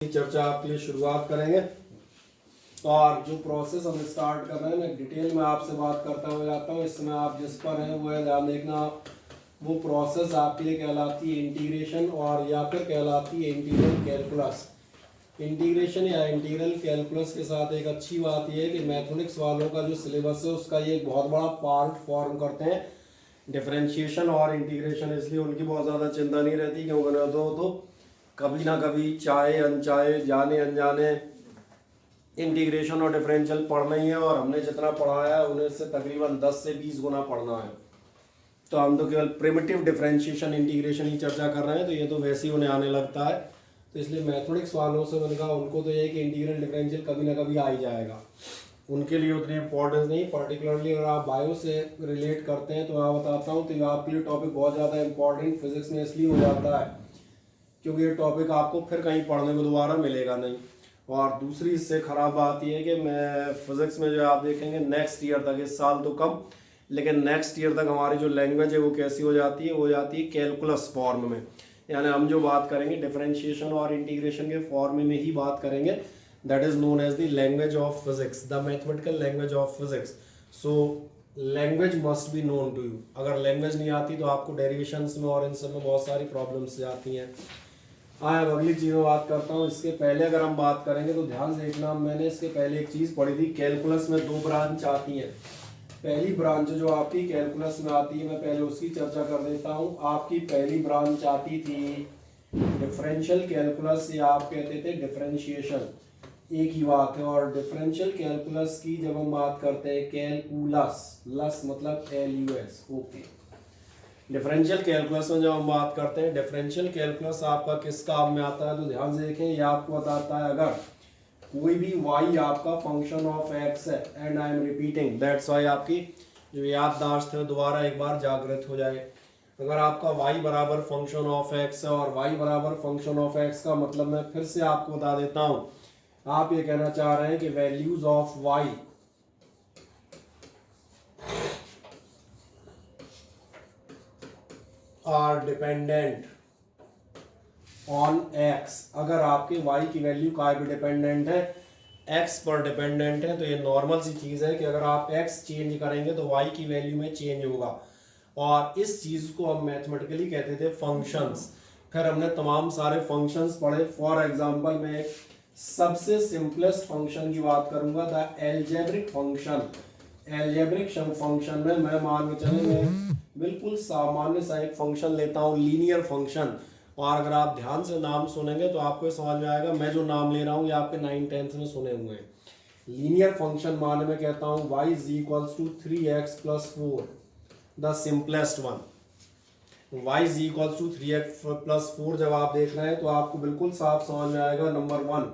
चर्चा आपके लिए शुरुआत करेंगे और जो प्रोसेस हम स्टार्ट कर रहे हैं मैं डिटेल में आपसे बात करता हुआ जाता हूँ। इस समय आप जिस पर हैं वो है ध्यान देखना, वो प्रोसेस आपके लिए कहलाती है इंटीग्रेशन और या फिर कहलाती है इंटीग्रल कैलकुलस। इंटीग्रेशन या इंटीग्रल कैलकुलस के साथ एक अच्छी बात यह है कि मैथमेटिक्स वालों का जो सिलेबस है उसका ये एक बहुत बड़ा पार्ट फॉर्म करते हैं डिफरेंशिएशन और इंटीग्रेशन, इसलिए उनकी बहुत ज़्यादा चिंता नहीं रहती क्योंकि तो कभी ना कभी चाहे अनचाहे जाने अनजाने इंटीग्रेशन और डिफरेंशियल पढ़ना ही है और हमने जितना पढ़ाया है उन्हें से तकरीबन 10 से 20 गुना पढ़ना है। तो हम तो केवल प्रिमिटिव डिफरेंशिएशन इंटीग्रेशन ही चर्चा कर रहे हैं, तो ये तो वैसे ही उन्हें आने लगता है। तो इसलिए मैथमेटिक्स वालों से मैंने कहा उनको तो ये कि इंटीग्रल डिफरेंशियल कभी ना कभी आ ही जाएगा, उनके लिए उतनी इंपॉर्टेंस नहीं। पर्टिकुलरली अगर आप बायो से रिलेट करते हैं तो मैं बताता हूँ तो आपके लिए टॉपिक बहुत ज़्यादा इंपॉर्टेंट फिजिक्स में इसलिए हो जाता है क्योंकि ये टॉपिक आपको फिर कहीं पढ़ने को दोबारा मिलेगा नहीं। और दूसरी इससे ख़राब बात यह है कि मैं फिज़िक्स में जो आप देखेंगे नेक्स्ट ईयर तक, इस साल तो कम लेकिन नेक्स्ट ईयर तक हमारी जो लैंग्वेज है वो कैसी हो जाती है, वो हो जाती है कैलकुलस फॉर्म में। यानी हम जो बात करेंगे डिफरेंशिएशन और इंटीग्रेशन के फॉर्म में ही बात करेंगे। That is known as the language of physics, the mathematical language of physics. So language must be known to you. अगर लैंग्वेज नहीं आती तो आपको डेरिवेशंस में और इन सब में बहुत सारी प्रॉब्लम्स आती हैं। हाँ, अब अगली चीज़ में बात करता हूँ। इसके पहले अगर हम बात करेंगे तो ध्यान से देखना, मैंने इसके पहले एक चीज़ पढ़ी थी, कैलकुलस में 2 ब्रांच आती हैं। पहली ब्रांच जो आपकी कैलकुलस में आती है मैं पहले उसकी चर्चा कर देता हूँ। आपकी पहली ब्रांच आती थी डिफरेंशियल कैलकुलस या आप कहते थे डिफरेंशिएशन, एक ही बात है। और डिफरेंशियल कैलकुलस की जब हम बात करते हैं कैलकुलस, लस मतलब LUS, ओके। डिफरेंशियल कैलकुलस में जब हम बात करते हैं, डिफरेंशियल कैलकुलस आपका किस काम में आता है तो ध्यान से देखें, ये आपको बताता है अगर कोई भी y आपका फंक्शन ऑफ x है, and I am repeating that's why आपकी जो याददाश्त है दोबारा एक बार जागृत हो जाए। अगर आपका y बराबर फंक्शन ऑफ x है और y बराबर फंक्शन ऑफ x का मतलब मैं फिर से आपको बता देता हूँ, आप ये कहना चाह रहे हैं कि values of y are dependent on x। अगर आपके y की वैल्यू काय पे डिपेंडेंट है, x पर डिपेंडेंट है, तो ये नॉर्मल सी चीज़ है कि अगर आप x चेंज करेंगे तो y की वैल्यू में चेंज होगा। और इस चीज़ को हम मैथमेटिकली कहते थे फंक्शंस। फिर हमने तमाम सारे फंक्शंस पढ़े। फॉर एग्जांपल मैं एक सबसे सिंपलेस्ट फंक्शन की बात करूंगा, the algebraic function. Algebraic function में मैं मान के चले मैं बिल्कुल सामान्य सा एक फंक्शन लेता हूँ, लीनियर फंक्शन। और अगर आप ध्यान से नाम सुनेंगे तो आपको समझ में आएगा, मैं जो नाम ले रहा हूँ ये आपके 9th-10th में सुने हुए हैं। लीनियर फंक्शन मान में कहता हूँ y is equals to 3x plus 4, the simplest one. y is equals to 3x plus 4 जब आप देख रहे हैं तो आपको बिल्कुल साफ समझ में आएगा, नंबर 1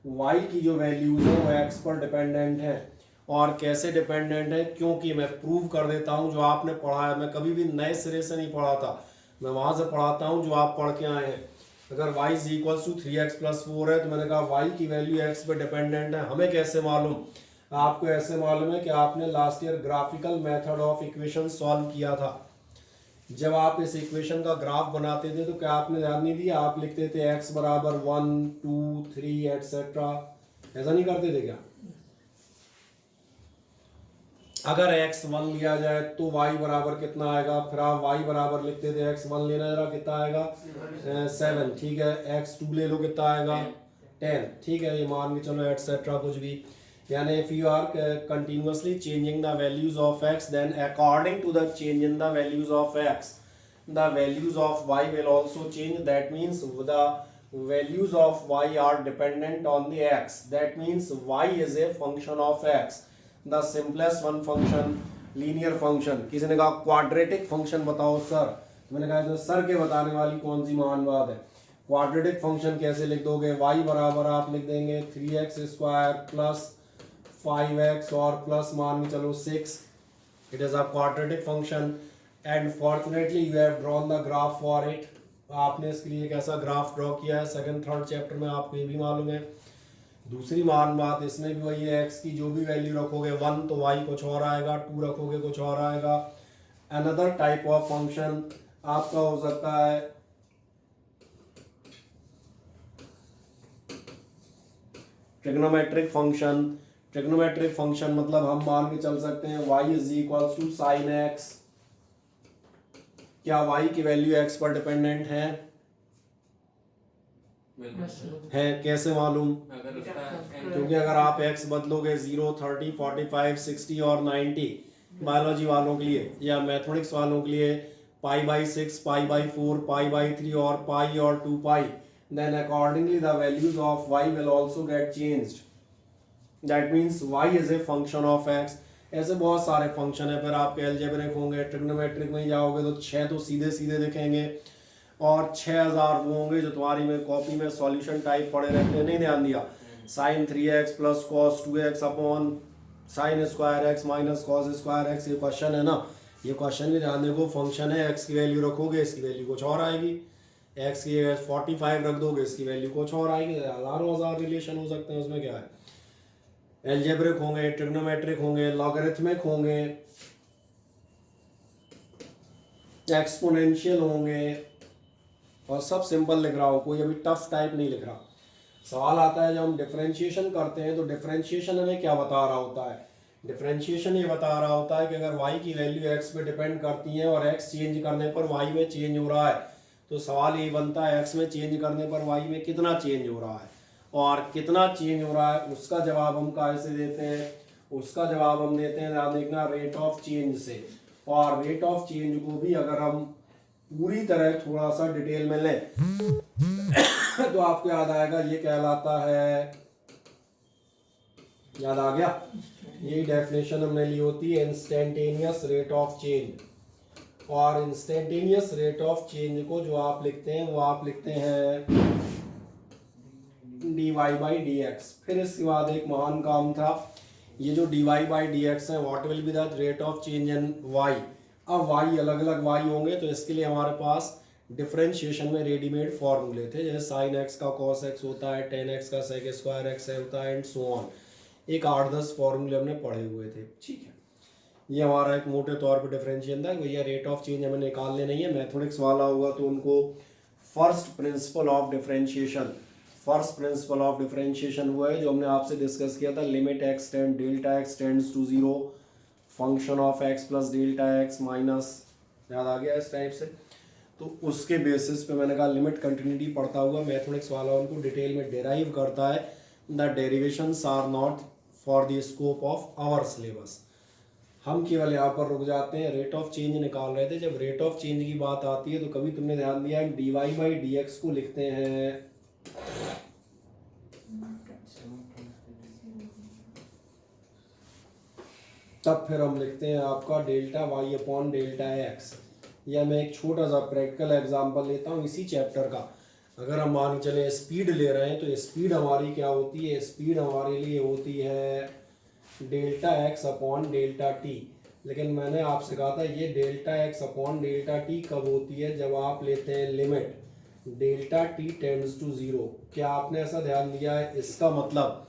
y की जो वैल्यूज है वो x पर डिपेंडेंट है। और कैसे डिपेंडेंट है, क्योंकि मैं प्रूव कर देता हूँ जो आपने पढ़ा है। मैं कभी भी नए सिरे से नहीं पढ़ाता, मैं वहाँ से पढ़ाता हूँ जो आप पढ़ के आए हैं। अगर y is equals to 3x plus 4 है तो मैंने कहा y की वैल्यू x पे डिपेंडेंट है। हमें कैसे मालूम? आपको ऐसे मालूम है कि आपने last year graphical method of equation solve किया था। जब आप इस इक्वेशन का ग्राफ बनाते थे तो क्या आपने ध्यान नहीं दिया, आप लिखते थे x बराबर 1 2 3 एटसेट्रा, ऐसा नहीं करते थे क्या? अगर x1 लिया जाए तो y बराबर कितना आएगा, फिर आप y बराबर लिखते थे, x1 लेना जरा कितना आएगा 7, ठीक है। x2 ले लो कितना आएगा 10, ठीक है। ये मान के चलो एटसेट्रा कुछ भी। यानी if you are continuously changing the values of x, then according to the change in the values of x, the values of y will also change. That means the values of y are dependent on the x. That means y is a function of x. The simplest one function linear function. किसी ने कहा quadratic function बताओ sir, मैंने कहा sir के बताने वाली कौन सी महान बात है। क्वाड्रेटिक फंक्शन कैसे लिख दोगे, y बराबर आप लिख देंगे 3x स्क्वायर प्लस 5x और प्लस मान के चलो 6। It is a quadratic function and fortunately you have drawn the graph for it. आपने इसके लिए एक ऐसा ग्राफ ड्रॉ किया है, 2nd-3rd चैप्टर में आपको ये भी मालूम है। दूसरी मान बात इसमें भी वही है, x की जो भी वैल्यू रखोगे 1 तो y कुछ और आएगा, 2 रखोगे कुछ और आएगा। अनदर टाइप ऑफ फंक्शन आपका हो सकता है ट्रिग्नोमेट्रिक फंक्शन मतलब हम मान के चल सकते हैं y is equal to sine x. क्या y की वैल्यू x पर डिपेंडेंट है? कैसे मालूम? क्योंकि अगर आप x बदलोगे 0, 30, 45, 60 और 90 बायोलॉजी वालों के लिए या मैथमेटिक्स वालों के लिए π/6, π/4, π/3 और पाई और 2 पाई, then accordingly the values of y will also get changed. That means y is a function of x. ऐसे बहुत सारे फंक्शन है। फिर आपके अलजेब्रिक होंगे, ट्रिग्नोमेट्रिक में जाओगे तो 6 तो सीधे सीधे दिखेंगे और 6000 वो होंगे जो तुम्हारी में कॉपी में सॉल्यूशन टाइप पड़े रहते हैं। नहीं ध्यान दिया? sin 3x plus cos 2x upon sin square x minus cos square x, ये क्वेश्चन है ना। ये क्वेश्चन भी ध्यान देखो, फंक्शन है, x की वैल्यू रखोगे इसकी वैल्यू कुछ और आएगी, x की 45 रख दोगे इसकी वैल्यू कुछ और आएगी। हजारों हजार रिलेशन हो सकते हैं, उसमें क्या है। एल्जेब्रिक होंगे, ट्रिग्नोमेट्रिक होंगे, लॉगरिथमिक होंगे, एक्सपोनेंशियल होंगे और सब सिंपल लिख रहा हूँ, कोई अभी टफ टाइप नहीं लिख रहा। सवाल आता है जब हम डिफरेंशिएशन करते हैं तो डिफरेंशिएशन हमें क्या बता रहा होता है? डिफरेंशिएशन ये बता रहा होता है कि अगर y की वैल्यू x पे डिपेंड करती है और x चेंज करने पर y में चेंज हो रहा है, तो सवाल ये बनता है x में चेंज करने पर y में कितना चेंज हो रहा है, और कितना चेंज हो रहा है उसका जवाब हम कैसे देते हैं? उसका जवाब हम देते हैं, ध्यान देखना, रेट ऑफ चेंज से। और रेट ऑफ चेंज को भी अगर हम पूरी तरह थोड़ा सा डिटेल में लें तो आपको याद आएगा, ये कहलाता है, याद आ गया, यही डेफिनेशन हमने ली होती है, इंस्टेंटेनियस रेट ऑफ चेंज। और इंस्टेंटेनियस रेट ऑफ चेंज को जो आप लिखते हैं वो आप लिखते हैं dy/dx। फिर इसके बाद एक महान काम था, ये जो dy/dx है, what will be the rate of change in y। अब y अलग अलग y होंगे तो इसके लिए हमारे पास डिफरेंशिएशन में रेडीमेड फॉर्मूले थे, जैसे sin x का cos x होता है, tan x का sec स्क्वायर x होता है, एंड सो ऑन। एक 8-10 फॉर्मूले हमने पढ़े हुए थे, ठीक है। ये हमारा एक मोटे तौर पे डिफरेंशिएशन था। भैया रेट ऑफ चेंज हमें निकालने नहीं है, मैथमेटिक्स वाला होगा तो उनको फर्स्ट प्रिंसिपल ऑफ डिफरेंशिएशन हुआ है जो हमने आपसे डिस्कस किया था, limit x tend delta x tends to 0 function of x plus delta x minus, याद आ गया इस टाइप से। तो उसके बेसिस पे मैंने कहा लिमिट कंटिन्यूटी पढ़ता हुआ मैथमेटिक्स वाला उनको डिटेल में डेराइव करता है। The derivations are not for the scope of our syllabus. हम केवल यहाँ पर रुक जाते हैं, रेट ऑफ चेंज निकाल रहे थे। जब रेट ऑफ चेंज की बात आती है तो कभी तुमने ध्यान दिया dy/dx को लिखते हैं तब फिर हम लिखते हैं आपका delta y upon delta x। या मैं एक छोटा सा प्रैक्टिकल एग्जांपल लेता हूँ इसी चैप्टर का। अगर हम मान चले स्पीड ले रहे हैं तो स्पीड हमारी क्या होती है? स्पीड हमारे लिए होती है delta x upon delta t। लेकिन मैंने आपसे कहा था ये delta x upon delta t कब होती है? जब आप लेते हैं limit delta t tends to 0। क्या आपने ऐसा ध्यान दिया है? इसका मतलब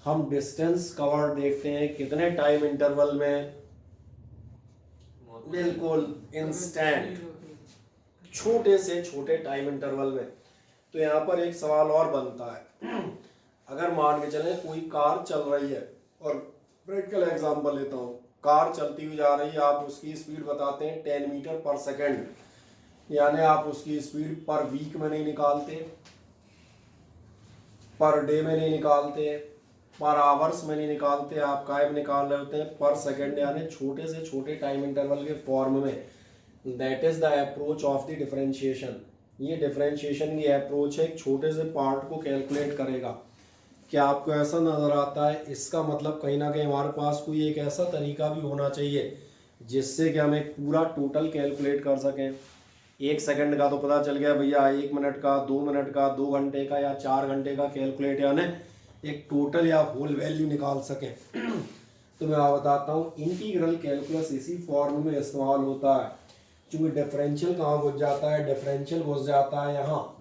हम डिस्टेंस कवर देखते हैं कितने टाइम इंटरवल में? बिल्कुल इंस्टेंट, छोटे से छोटे टाइम इंटरवल में। तो यहाँ पर एक सवाल और बनता है, अगर मान के चलें कोई कार चल रही है, और प्रैक्टिकल एग्जांपल लेता हूँ, कार चलती हुई जा रही है, आप उसकी स्पीड बताते हैं 10 मीटर पर सेकेंड, यानी आप उसकी स्पीड पर वीक में नहीं निकालते, पर डे में नहीं निकालते, पर आवर्स में नहीं निकालते, आप काय में निकाल रहे होते हैं? पर सेकेंड, यानी छोटे से छोटे टाइम इंटरवल के फॉर्म में। That is the approach of the differentiation. ये डिफरेंशिएशन की अप्रोच है, एक छोटे से पार्ट को कैलकुलेट करेगा। क्या आपको ऐसा नज़र आता है? इसका मतलब कहीं ना कहीं हमारे पास कोई एक ऐसा तरीका भी होना चाहिए जिससे कि हम एक पूरा टोटल कैलकुलेट कर सकें। 1 सेकंड का तो पता चल गया भैया, 1 मिनट का, 2 मिनट का, 2 घंटे का या 4 घंटे का कैलकुलेट, यानी एक टोटल या होल वैल्यू निकाल सकें। तो मैं आप बताता हूँ, इंटीग्रल कैलकुलस इसी फॉर्म में इस्तेमाल होता है। क्योंकि डिफरेंशियल कहाँ घुस जाता है? डिफरेंशियल घुस जाता है यहाँ,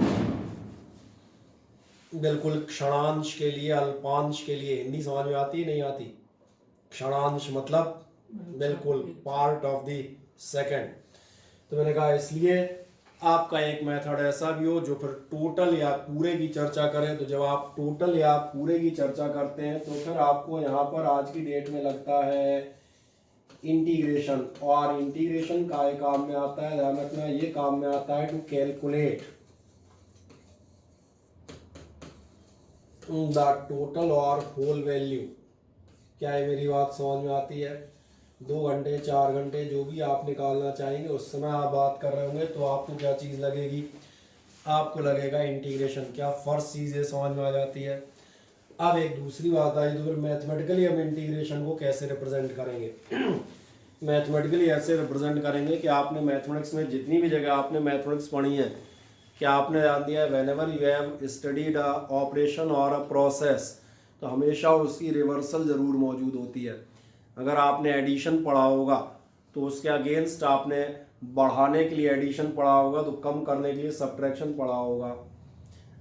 बिल्कुल क्षणांश के लिए, अल्पांश के लिए। हिंदी समझ में आती है नहीं आती? क्षणांश मतलब बिल्कुल पार्ट ऑफ द सेकंड। तो मैंने कहा इसलिए आपका एक मेथड ऐसा भी हो जो फिर टोटल या पूरे की चर्चा करें। तो जब आप टोटल या पूरे की चर्चा करते हैं तो फिर आपको यहाँ पर आज की डेट में लगता है इंटीग्रेशन, और इंटीग्रेशन का काम में आता है, ध्यान रखना ये काम में आता है टू कैलकुलेट द टोटल और होल वैल्यू। क्या है मेरी बात समझ में आती है? 2 घंटे 4 घंटे जो भी आप निकालना चाहेंगे उस समय आप बात कर रहे होंगे तो आपको क्या चीज़ लगेगी? आपको लगेगा इंटीग्रेशन। क्या फर्स्ट चीज़ ये समझ में आ जाती है? अब एक दूसरी बात आई तो फिर मैथमेटिकली हम इंटीग्रेशन को कैसे रिप्रेजेंट करेंगे? मैथमेटिकली ऐसे रिप्रेजेंट करेंगे कि आपने मैथमेटिक्स में जितनी भी जगह आपने मैथमेटिक्स पढ़ी है, क्या आपने याद दिया है whenever you have studied a operation और अ प्रोसेस, तो हमेशा उसकी रिवर्सल ज़रूर मौजूद होती है। अगर आपने एडिशन पढ़ा होगा तो उसके अगेंस्ट आपने बढ़ाने के लिए एडिशन पढ़ा होगा, तो कम करने के लिए सब्ट्रैक्शन पढ़ा होगा।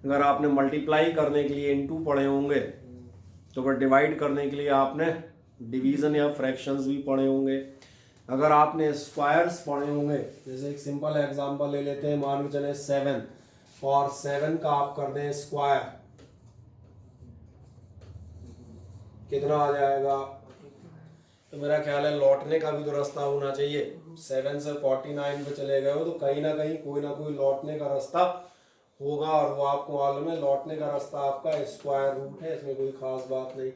अगर आपने मल्टीप्लाई करने के लिए इनटू पढ़े होंगे तो फिर डिवाइड करने के लिए आपने डिवीज़न या फ्रैक्शंस भी पढ़े होंगे। अगर आपने स्क्वायर्स पढ़े होंगे, जैसे एक सिंपल एग्जांपल ले लेते हैं, मान के चले 7 और 7 का आप कर दें स्क्वायर, कितना आ जाएगा? तो मेरा ख्याल है लौटने का भी तो रास्ता होना चाहिए। 7 से 49 पे चले गए हो तो कहीं ना कहीं कोई ना कोई लौटने का रास्ता होगा, और वो आपको मालूम है लौटने का रास्ता आपका स्क्वायर रूट है, इसमें कोई खास बात नहीं।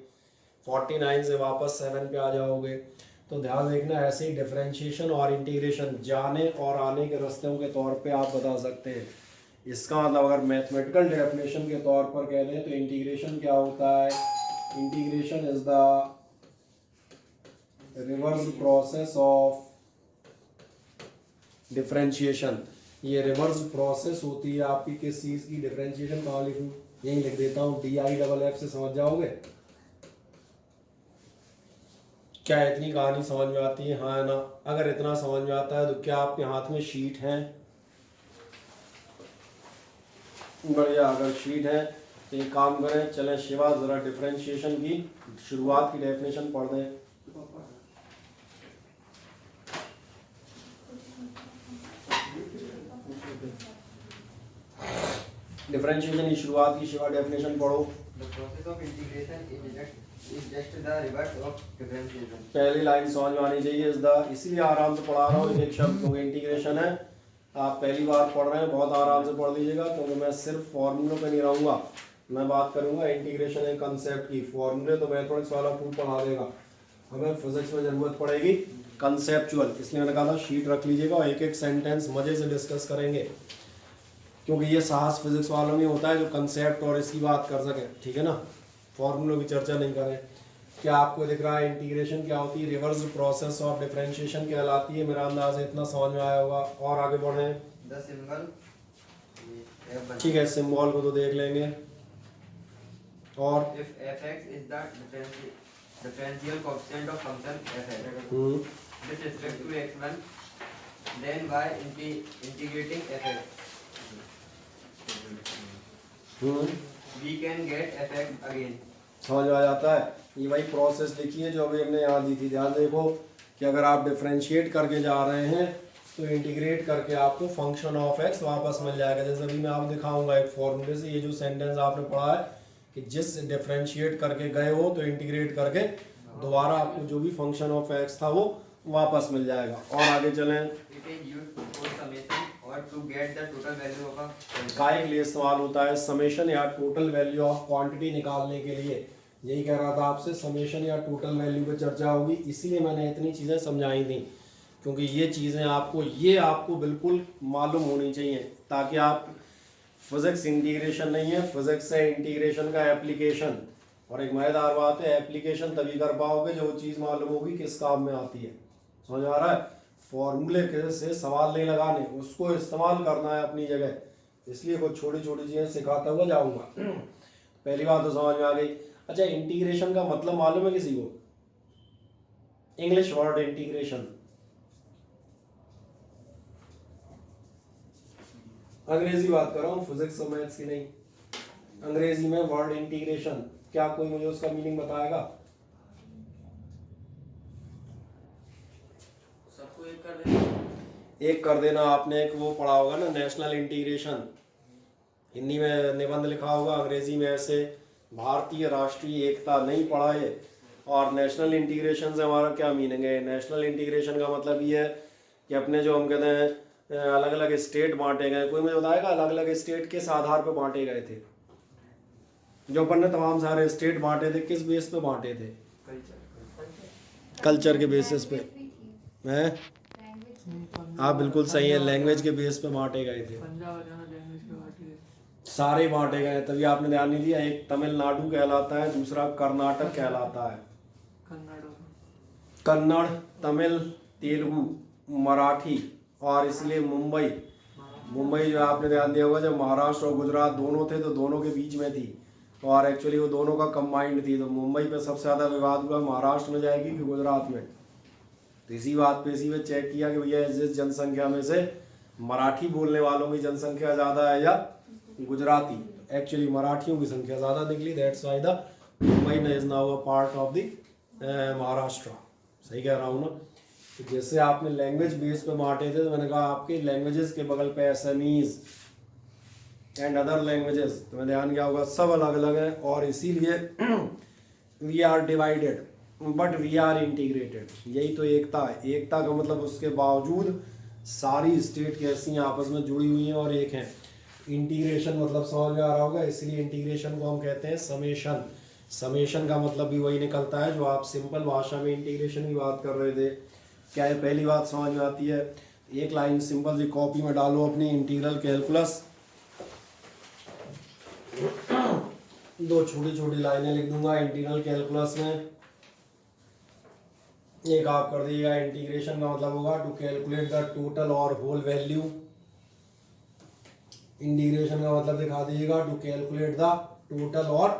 49 से वापस 7 पे आ जाओगे। तो ध्यान देखना, ऐसे ही डिफरेंशिएशन और इंटीग्रेशन जाने और आने के रास्तों के तौर पे आप बता सकते हैं। इसका मतलब अगर मैथमेटिकल डेफिनेशन के तौर पर कह लें तो इंटीग्रेशन क्या होता है? Integration is the reverse process of differentiation. ये रिवर्स प्रोसेस होती है आपकी किस चीज़ की? डिफरेंशिएशन। कहाँ लिखूँ? यही लिख देता हूँ, DIFF से समझ जाओगे। क्या इतनी कहानी समझ में आती है? हाँ ना? अगर इतना समझ में आता है तो क्या आपके हाथ में शीट है? बढ़िया, अगर शीट है तो एक काम करें, चलें शिवा ज़रा डिफरेंशिएशन की शुरुआत की डेफिनेशन पढ़ दें। डिफरेंशिएशन की शुरुआत की शिवा डेफिनेशन पढ़ो। The process of integration is just the reverse of differentiation. पहली लाइन समझ में आनी चाहिए इस द, इसीलिए आराम से पढ़ा रहा हूँ एक शब्द, क्योंकि इंटीग्रेशन है, आप पहली बार पढ़ रहे हैं, बहुत आराम से पढ़ लीजिएगा, क्योंकि मैं सिर्फ फॉर्मूलों पे नहीं रहूँगा, मैं बात करूँगा इंटीग्रेशन एक कंसेप्ट की। फॉर्मूले तो मैथमेटिक्स वाला खूब पढ़ा देगा, हमें फिजिक्स में ज़रूरत पड़ेगी कंसेप्चुअल, इसलिए मैंने कहा था शीट रख लीजिएगा और एक एक सेंटेंस मज़े से डिस्कस करेंगे, क्योंकि ये साहस फिजिक्स वालों में होता है जो कंसेप्ट और इसकी बात कर सकें, ठीक है ना? फॉर्मूलों की चर्चा नहीं करें। क्या आपको दिख रहा है इंटीग्रेशन क्या होती है? रिवर्स प्रोसेस ऑफ डिफरेंशिएशन कहलाती है। मेरा अंदाज है इतना समझ में आया होगा, और आगे बढ़े। The symbol, ठीक है, सिंबल को तो देख लेंगे। और if fx is the differential coefficient of function fx with respect to x1, then by integrating fx we can get fx again. समझ में आ जाता है? ये वही प्रोसेस लिखी है जो अभी हमने यहाँ दी थी। ध्यान देखो कि अगर आप डिफरेंशिएट करके जा रहे हैं तो इंटीग्रेट करके आपको फंक्शन ऑफ एक्स वापस मिल जाएगा। जैसे अभी मैं आपको दिखाऊंगा एक फॉर्मूले से, ये जो सेंटेंस आपने पढ़ा है कि जिस डिफरेंशिएट करके गए हो तो इंटीग्रेट करके दोबारा आपको जो भी फंक्शन ऑफ एक्स था वो वापस मिल जाएगा। और आगे चलें। It is used for summation or to get the total value of a quantity. काय के लिए इस्तेमाल होता है? समेशन या टोटल वैल्यू ऑफ क्वांटिटी निकालने के लिए। यही कह रहा था आपसे, समेशन या टोटल वैल्यू पर चर्चा होगी, इसीलिए मैंने इतनी चीज़ें समझाई थी, क्योंकि ये चीज़ें आपको बिल्कुल मालूम होनी चाहिए, ताकि आप फिजिक्स इंटीग्रेशन नहीं है, फिजिक्स है इंटीग्रेशन का एप्लीकेशन। और एक मज़ेदार बात है, एप्लीकेशन तभी कर पाओगे जो चीज़ मालूम होगी किस काम में आती है। समझ आ रहा है? फॉर्मूले से सवाल नहीं लगाने, उसको इस्तेमाल करना है अपनी जगह, इसलिए कुछ छोटी छोटी चीज़ें सिखाता हुआ जाऊंगा। पहली बात तो समझ में आ गई। अच्छा, इंटीग्रेशन का मतलब मालूम है किसी को? इंग्लिश वर्ड इंटीग्रेशन, अंग्रेजी बात कर रहा हूँ, फिजिक्स और मैथ्स की नहीं। अंग्रेजी में वर्ड इंटीग्रेशन, क्या कोई मुझे उसका मीनिंग बताएगा? सबको एक कर दें। एक कर देना आपने, एक वो पढ़ा होगा ना नेशनल इंटीग्रेशन, हिंदी में निबंध लिखा होगा, अंग्रेजी में ऐसे भारतीय राष्ट्रीय एकता, नहीं पढ़ा है। और नेशनल इंटीग्रेशन से हमारा क्या मीनिंग है? नेशनल इंटीग्रेशन का मतलब ये है कि अपने जो हम कहते हैं अलग अलग स्टेट बांटे गए, कोई मुझे बताएगा अलग अलग स्टेट किस आधार पर बांटे गए थे? जो अपन ने तमाम सारे स्टेट बांटे थे किस बेस पे बांटे थे? कल्चर के बेसिस पे हैं? हाँ बिल्कुल सही है, लैंग्वेज के बेस पे बांटे गए थे, सारे बांटे गए। तभी आपने ध्यान नहीं दिया, एक तमिलनाडु कहलाता है, दूसरा कर्नाटक कहलाता है। कन्नड़, तमिल, तेलुगु, मराठी, और इसलिए मुंबई जो आपने ध्यान दिया होगा, जब महाराष्ट्र और गुजरात दोनों थे तो दोनों के बीच में थी, और एक्चुअली वो दोनों का कंबाइंड थी। तो मुंबई पे सबसे ज़्यादा विवाद हुआ महाराष्ट्र में जाएगी कि गुजरात में। तो इसी बात पे इसी में चेक किया कि भैया जिस जनसंख्या में से मराठी बोलने वालों की जनसंख्या ज़्यादा है या गुजराती, एक्चुअली मराठियों की संख्या ज़्यादा निकली। That's why the Mumbai is now a part of the Maharashtra. सही कह रहा हूँ ना? तो जैसे आपने लैंग्वेज बेस पे बांटे थे, तो मैंने कहा आपके लैंग्वेजेस के बगल पे एसएमईज एंड अदर लैंग्वेजेस, तो मैं ध्यान क्या होगा, सब अलग अलग है। और इसीलिए we are divided but we are integrated. यही तो एकता है। एकता का मतलब उसके बावजूद सारी स्टेट कैसी आपस में जुड़ी हुई हैं और एक हैं। इंटीग्रेशन मतलब समझ में आ रहा होगा, इसलिए इंटीग्रेशन को हम कहते हैं समेशन। समेशन का मतलब भी वही निकलता है जो आप सिंपल भाषा में इंटीग्रेशन की बात कर रहे थे। क्या है? पहली बात समझ में आती है, एक लाइन सिंपल सी कॉपी में डालो अपनी, इंटीग्रल कैलकुलस, दो छोटी छोटी लाइनें लिख दूंगा इंटीग्रल कैलकुलस में। एक आप कर दीजिएगा, इंटीग्रेशन का मतलब होगा टू कैलकुलेट द टोटल और होल वैल्यू। इंटीग्रेशन का मतलब दिखा दीजिएगा टू कैलकुलेट द टोटल और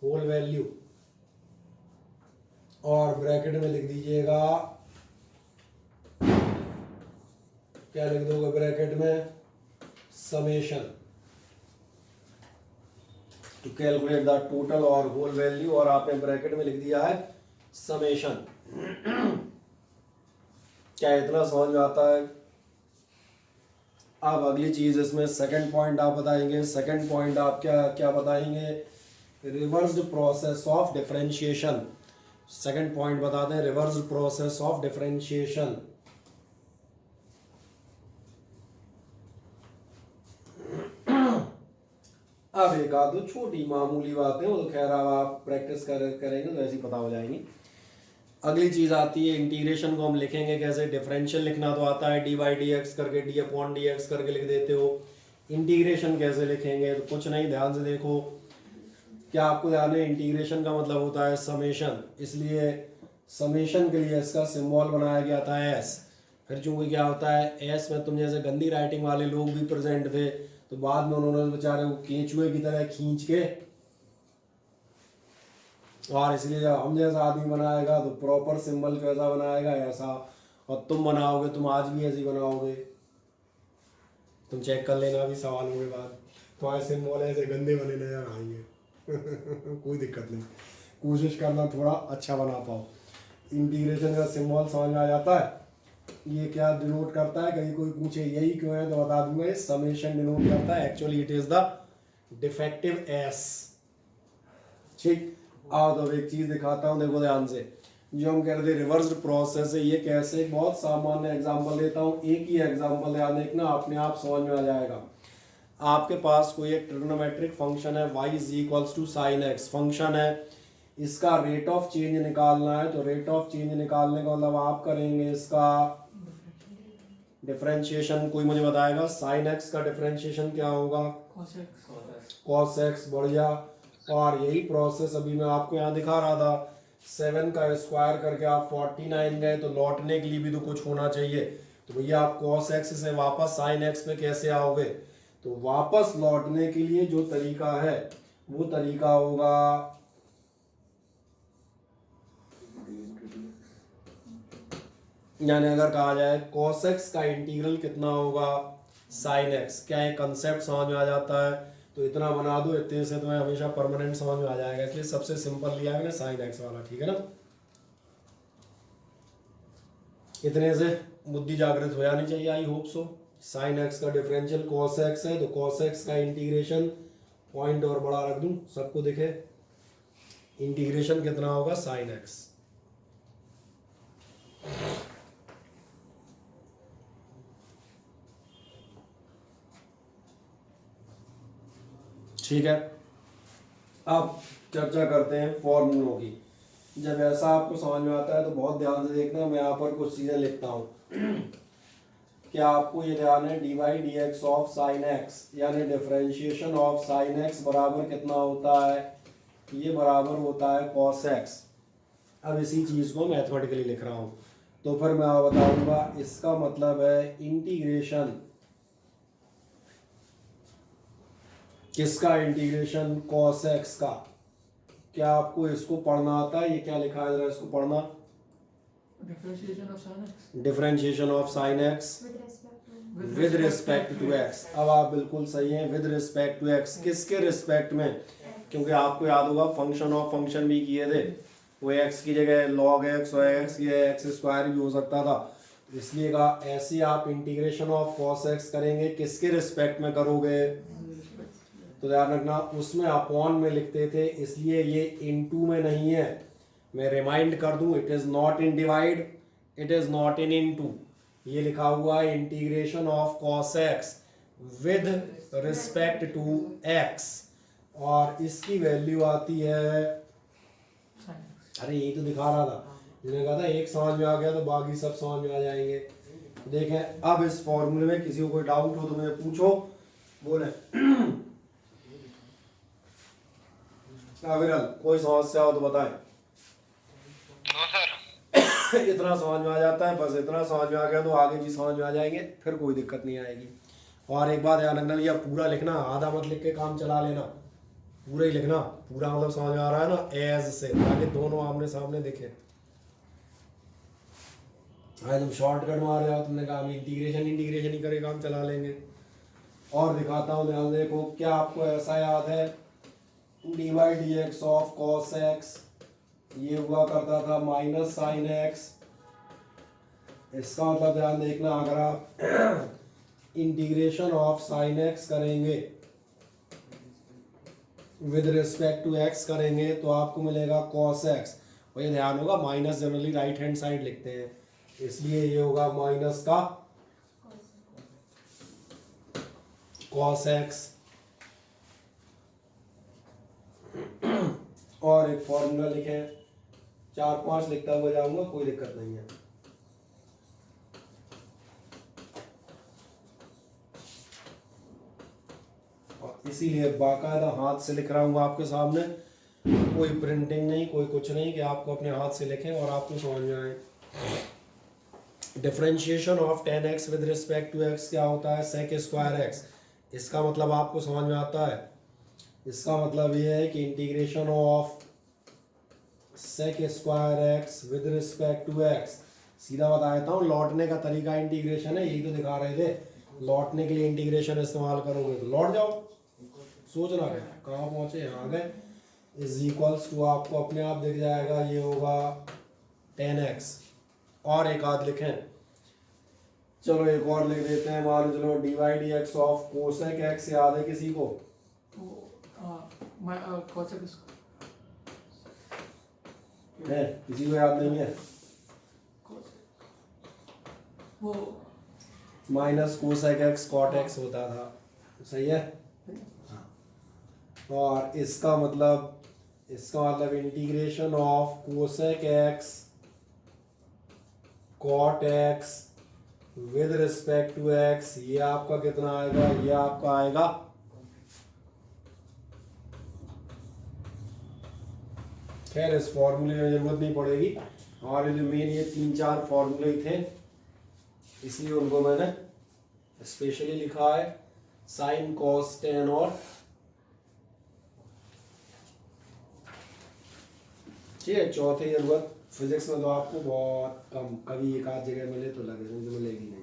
होल वैल्यू, और ब्रैकेट में लिख दीजिएगा, क्या लिख दोगे ब्रैकेट में? Summation, to calculate the total और होल वैल्यू, और आपने ब्रैकेट में लिख दिया है समेशन। क्या इतना समझ में आता है? अब अगली चीज इसमें सेकंड पॉइंट आप बताएंगे। सेकंड पॉइंट आप क्या बताएंगे? Reversed process of differentiation. Second point बताते हैं, रिवर्स्ड प्रोसेस ऑफ डिफरेंशिएशन। अब एक आध दो छोटी मामूली बातें, वो तो खैर आप प्रैक्टिस करेंगे तो ऐसी पता हो जाएंगी। अगली चीज आती है इंटीग्रेशन को हम लिखेंगे कैसे? डिफरेंशियल लिखना तो आता है, डी बाई डी एक्स करके, डी अपॉन डी एक्स करके लिख देते हो। इंटीग्रेशन कैसे लिखेंगे? तो कुछ नहीं, ध्यान से देखो। क्या आपको ध्यान है? इंटीग्रेशन का मतलब होता है समेशन, इसलिए समेशन के लिए इसका सिंबल बनाया गया था एस। फिर चूंकि क्या होता है, एस में तुम जैसे गंदी राइटिंग वाले लोग भी प्रेजेंट थे, तो बाद में उन्होंने बेचारे वो केंचुए की तरह खींच के, और इसलिए जब हम जैसा आदमी बनाएगा तो प्रॉपर सिंबल कैसा बनाएगा? ऐसा। और तुम बनाओगे, तुम आज भी ऐसे ही बनाओगे, तुम चेक कर लेना अभी सवालों के बाद, तुम्हारे सिंबल ऐसे गंदे बने नजर आएंगे। कोई दिक्कत नहीं, कोशिश करना थोड़ा अच्छा बना पाओ। इंटीग्रेशन का सिंबल समझ में आ जाता है? ये क्या डिनोट करता है? कहीं कोई पूछे यही क्यों है तो बता दूंगा, ये समेशन डिनोट करता है। Actually it is the defective S. ठीक, आओ तो एक चीज दिखाता हूँ, देखो ध्यान से। जो हम कह रहे थे रिवर्स्ड प्रोसेस है, ये कैसे? बहुत सामान्य एग्जांपल देता हूँ, एक ही एग्जांपल ध्यान देखना, अपने आप समझ में आ जाएगा। आपके पास कोई एक ट्रिग्नोमेट्रिक फंक्शन है, y is equals to sine x function है, इसका रेट ऑफ चेंज निकालना है। तो रेट ऑफ चेंज निकालने का मतलब आप करेंगे इसका डिफरेंशिएशन। कोई मुझे बताएगा साइन एक्स का डिफरेंशिएशन क्या होगा? Cos x. बढ़िया। और यही प्रोसेस अभी मैं आपको यहाँ दिखा रहा था, 7 का स्क्वायर करके आप 49 गए, तो लौटने के लिए भी तो कुछ होना चाहिए। तो भैया आप कॉस एक्स से वापस साइन एक्स पे कैसे आओगे? तो वापस लौटने के लिए जो तरीका है वो तरीका होगा, यानी अगर कहा जाए cos x का इंटीग्रल कितना होगा? sin x। क्या है कंसेप्ट समझ में आ जाता है? तो इतना बना दो, इतने से तुम्हें हमेशा परमानेंट समझ में आ जाएगा, इसलिए सबसे सिंपल लिया है ना sin x वाला। ठीक है ना? इतने से बुद्धि जागृत हो जानी चाहिए, I hope so. Sine x का डिफरेंशियल कॉस एक्स है, तो कॉस एक्स का इंटीग्रेशन, पॉइंट और बड़ा रख दूं सबको दिखे, इंटीग्रेशन कितना होगा साइन एक्स। ठीक है, अब चर्चा करते हैं फॉर्मूलों की। जब ऐसा आपको समझ में आता है तो बहुत ध्यान से देखना, मैं यहाँ पर कुछ चीज़ें लिखता हूँ। क्या आपको ये ध्यान है, d y d x of sine x यानी डिफरेंशिएशन ऑफ साइन एक्स बराबर कितना होता है, ये बराबर होता है कॉस एक्स। अब इसी चीज़ को मैथमेटिकली लिख रहा हूँ, तो फिर मैं बताऊंगा इसका मतलब है इंटीग्रेशन किसका, इंटीग्रेशन कॉस एक्स का। क्या आपको इसको पढ़ना आता है, ये क्या लिखा है जरा इसको पढ़ना, differentiation of sine x with respect to x. अब आप बिल्कुल सही हैं, विद रिस्पेक्ट टू एक्स, किसके रिस्पेक्ट में, क्योंकि आपको याद होगा फंक्शन ऑफ फंक्शन भी किए थे, वो एक्स की जगह लॉग एक्स और एक्स की एक्स स्क्वायर भी हो सकता था, इसलिए कहा ऐसे आप इंटीग्रेशन ऑफ कॉस एक्स करेंगे, किसके रिस्पेक्ट में करोगे, तो ध्यान रखना उसमें अपॉन में लिखते थे, इसलिए ये इनटू में नहीं है। मैं रिमाइंड कर दूं, it is not in divide, it is not in into, ये लिखा हुआ है integration of cos x with respect to x, और इसकी वैल्यू आती है, अरे ये तो दिखा रहा था, मैंने कहा था एक समझ में आ गया तो बाकी सब समझ में आ जाएंगे। देखें अब इस फॉर्मूले में किसी को कोई डाउट हो तो मुझे पूछो, बोले विरल कोई समस्या हो तो बताएं। इतना समझ में आ जाता है, बस इतना समझ में आ गया तो आगे भी समझ में आ जाएंगे, फिर कोई दिक्कत नहीं आएगी। और एक बात ध्यान रखना भैया, पूरा लिखना, आधा मत लिख के काम चला लेना, पूरा ही लिखना, पूरा मतलब समझ में आ रहा है ना, एज से, ताकि दोनों आमने सामने दिखे। हाँ तुम शॉर्टकट मार रहे हो, तुमने कहा हम इंटीग्रेशन ही करे काम चला लेंगे। और दिखाता हूँ, ध्यान देखो, क्या आपको ऐसा याद है d y d x of cos x, ये हुआ करता था माइनस साइन एक्स, इसका मतलब ध्यान देखना, अगर आप इंटीग्रेशन ऑफ साइन एक्स करेंगे विद रिस्पेक्ट टू एक्स करेंगे तो आपको मिलेगा कॉस एक्स, और ये ध्यान होगा minus generally right hand side लिखते हैं, इसलिए ये होगा माइनस का कॉस एक्स। और एक फॉर्मूला लिखें, 4-5 लिखता हुआ जाऊंगा, कोई दिक्कत नहीं है। और इसीलिए बाकायदा हाथ से लिख रहा हूँ आपके सामने, कोई प्रिंटिंग नहीं, कोई कुछ नहीं, कि आपको अपने हाथ से लिखें और आपको समझ में आए। Differentiation of tan x with respect to x क्या होता है, sec स्क्वायर x, इसका मतलब आपको समझ में आता है, इसका मतलब ये है कि integration of sec square x with respect to x, सीधा बता देता हूँ, लौटने का तरीका इंटीग्रेशन है, यही तो दिखा रहे थे, लौटने के लिए इंटीग्रेशन इस्तेमाल करोगे तो लौट जाओ, सोचना कहाँ पहुँचे, यहाँ आ गए, इज इक्वल्स टू आपको अपने आप दिख जाएगा, ये होगा tan x। और एक आध लिखें, चलो एक और लिख देते हैं, मान चलो d y d x of cosec x, याद है किसी को, है किसी को याद नहीं है, minus cosec x cot x होता था, सही है। हाँ। और इसका मतलब integration of cosec x cot x with respect to x, ये आपका कितना आएगा, ये आपका आएगा खैर इस फॉर्मूले में जरूरत नहीं पड़ेगी, और जो मेन ये 3-4 फॉर्मूले थे इसलिए उनको मैंने स्पेशली लिखा है, साइन कॉस टेन, और ठीक है चौथे जरूरत फिजिक्स में तो आपको बहुत कम, कभी एक आध जगह मिले तो लगे, नहीं तो मिलेगी नहीं।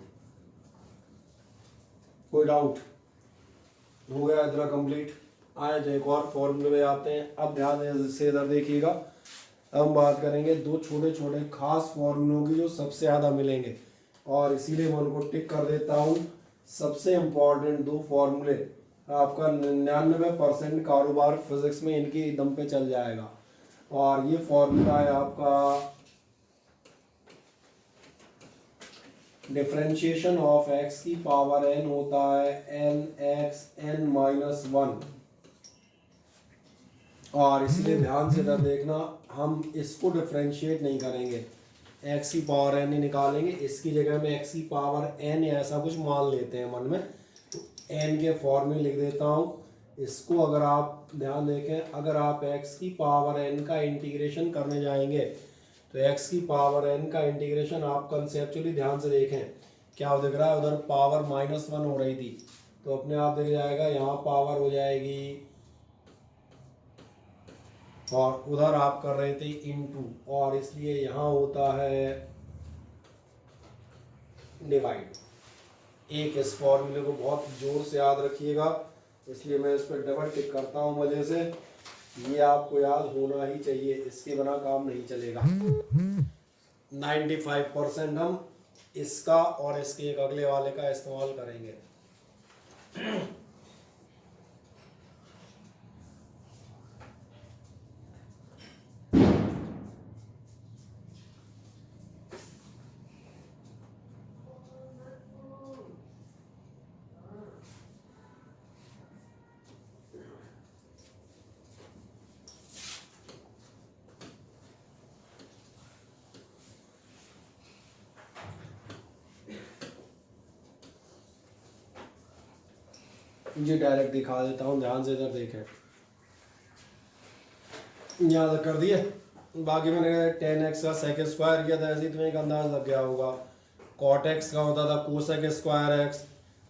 कोई डाउट हो गया इतना कंप्लीट, आए तो एक और फॉर्मूले में आते हैं। अब ध्यान से इधर देखिएगा, हम बात करेंगे दो छोटे छोटे खास फॉर्मूलों की जो सबसे ज़्यादा मिलेंगे, और इसीलिए मैं उनको टिक कर देता हूँ। सबसे इम्पोर्टेंट दो फॉर्मूले, आपका 99% कारोबार फिजिक्स में इनकी दम पे चल जाएगा। और ये फॉर्मूला है आपका डिफरेंशिएशन ऑफ x की पावर n होता है nx(n-1), और इसलिए ध्यान से इधर देखना, हम इसको डिफरेंशिएट नहीं करेंगे, x की पावर n ही निकालेंगे। इसकी जगह में x की पावर n या ऐसा कुछ मान लेते हैं मन में, तो n के फॉर्म में लिख देता हूँ इसको। अगर आप ध्यान देखें, अगर आप x की पावर n का इंटीग्रेशन करने जाएंगे तो x की पावर n का इंटीग्रेशन आप कंसेप्चुअली ध्यान से देखें, क्या दिख रहा है, उधर पावर -1 हो रही थी, तो अपने आप दिख जाएगा यहाँ पावर हो जाएगी, और उधर आप कर रहे थे इनटू, और इसलिए यहाँ होता है डिवाइड। एक इस फॉर्मूले को बहुत जोर से याद रखिएगा, इसलिए मैं इस पर डबल टिक करता हूँ मजे से। ये आपको याद होना ही चाहिए, इसके बिना काम नहीं चलेगा। 95% हम इसका और इसके एक अगले वाले का इस्तेमाल करेंगे। जी डायरेक्ट दिखा देता हूँ, ध्यान से इधर देखें, यहाँ तक कर दिए। बाकी मैंने 10x का सेक स्क्वायर किया था, ऐसे ही तुम्हें एक अंदाज लग गया होगा। cot x का होता था कोसेक स्क्वायर x,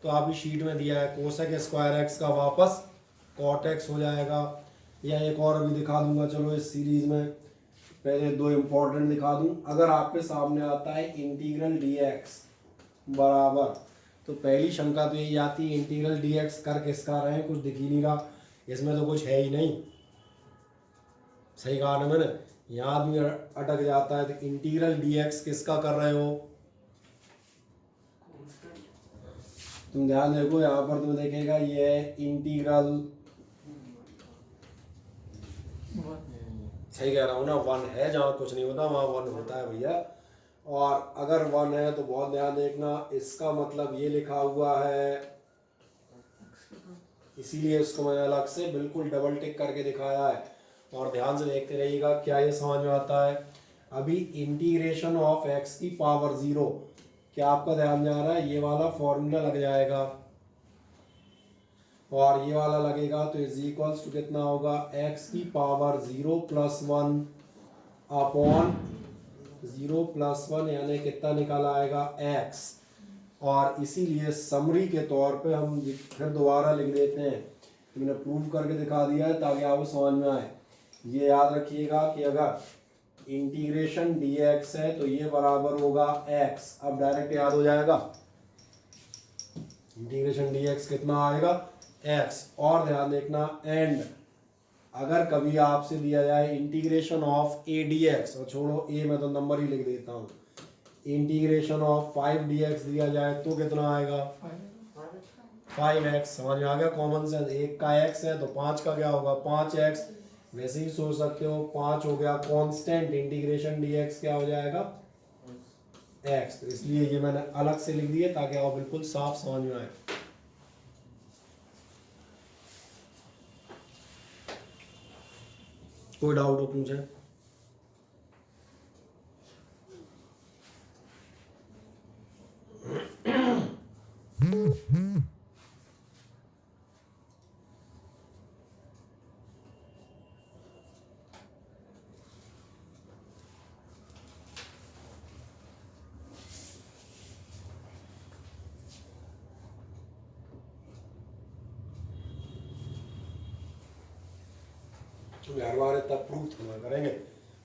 तो आपकी शीट में दिया है कोसेक स्क्वायर x का वापस cot x हो जाएगा। या एक और अभी दिखा दूंगा, चलो इस सीरीज में पहले दो इम्पोर्टेंट दिखा दूं। अगर आपके सामने आता है इंटीग्रल dx बराबर, तो पहली शंका तो यही आती है इंटीग्रल dx कर किसका रहे हैं, कुछ दिख ही नहीं रहा, इसमें तो कुछ है ही नहीं। सही कहा ना मैंने, यहाँ आदमी अटक जाता है। तो इंटीग्रल dx किसका कर रहे हो, तुम ध्यान देखो, यहाँ पर तुम देखेगा ये इंटीग्रल, सही कह रहा हूँ ना, 1 है, जहाँ कुछ नहीं होता वहाँ 1 होता है भैया। और अगर 1 है तो बहुत ध्यान देखना, इसका मतलब ये लिखा हुआ है, इसीलिए इसको मैंने अलग से बिल्कुल डबल टिक करके दिखाया है। और ध्यान से देखते रहिएगा क्या ये समझ में आता है। अभी इंटीग्रेशन ऑफ x की पावर 0, क्या आपका ध्यान जा रहा है, ये वाला फॉर्मूला लग जाएगा और ये वाला लगेगा, तो इज इक्वल्स टू कितना होगा, x की पावर 0 + 1 अपॉन 0 + 1, यानी कितना निकल आएगा x। और इसीलिए समरी के तौर पे हम फिर दोबारा लिख देते हैं, तो मैंने प्रूव करके दिखा दिया है ताकि आपको समझ में आए। ये याद रखिएगा कि अगर इंटीग्रेशन dx है तो ये बराबर होगा x। अब डायरेक्ट याद हो जाएगा, इंटीग्रेशन dx कितना आएगा, x। और ध्यान देखना, एंड अगर कभी आपसे दिया जाए इंटीग्रेशन ऑफ a dx, और छोड़ो a, मैं तो नंबर ही लिख देता हूँ, इंटीग्रेशन ऑफ 5 dx दिया जाए तो कितना आएगा, 5x। समझ में आ गया, कॉमन सेंस। 1 का x है तो 5 का क्या होगा, 5x। वैसे ही सोच सकते हो, 5 हो गया कांस्टेंट, इंटीग्रेशन dx क्या हो जाएगा, x। तो इसलिए ये मैंने अलग से लिख दिए ताकि आप बिल्कुल साफ समझ में आए। कोई डाउट हो पूछे। हर बार इतना प्रूफ थोड़ा करेंगे,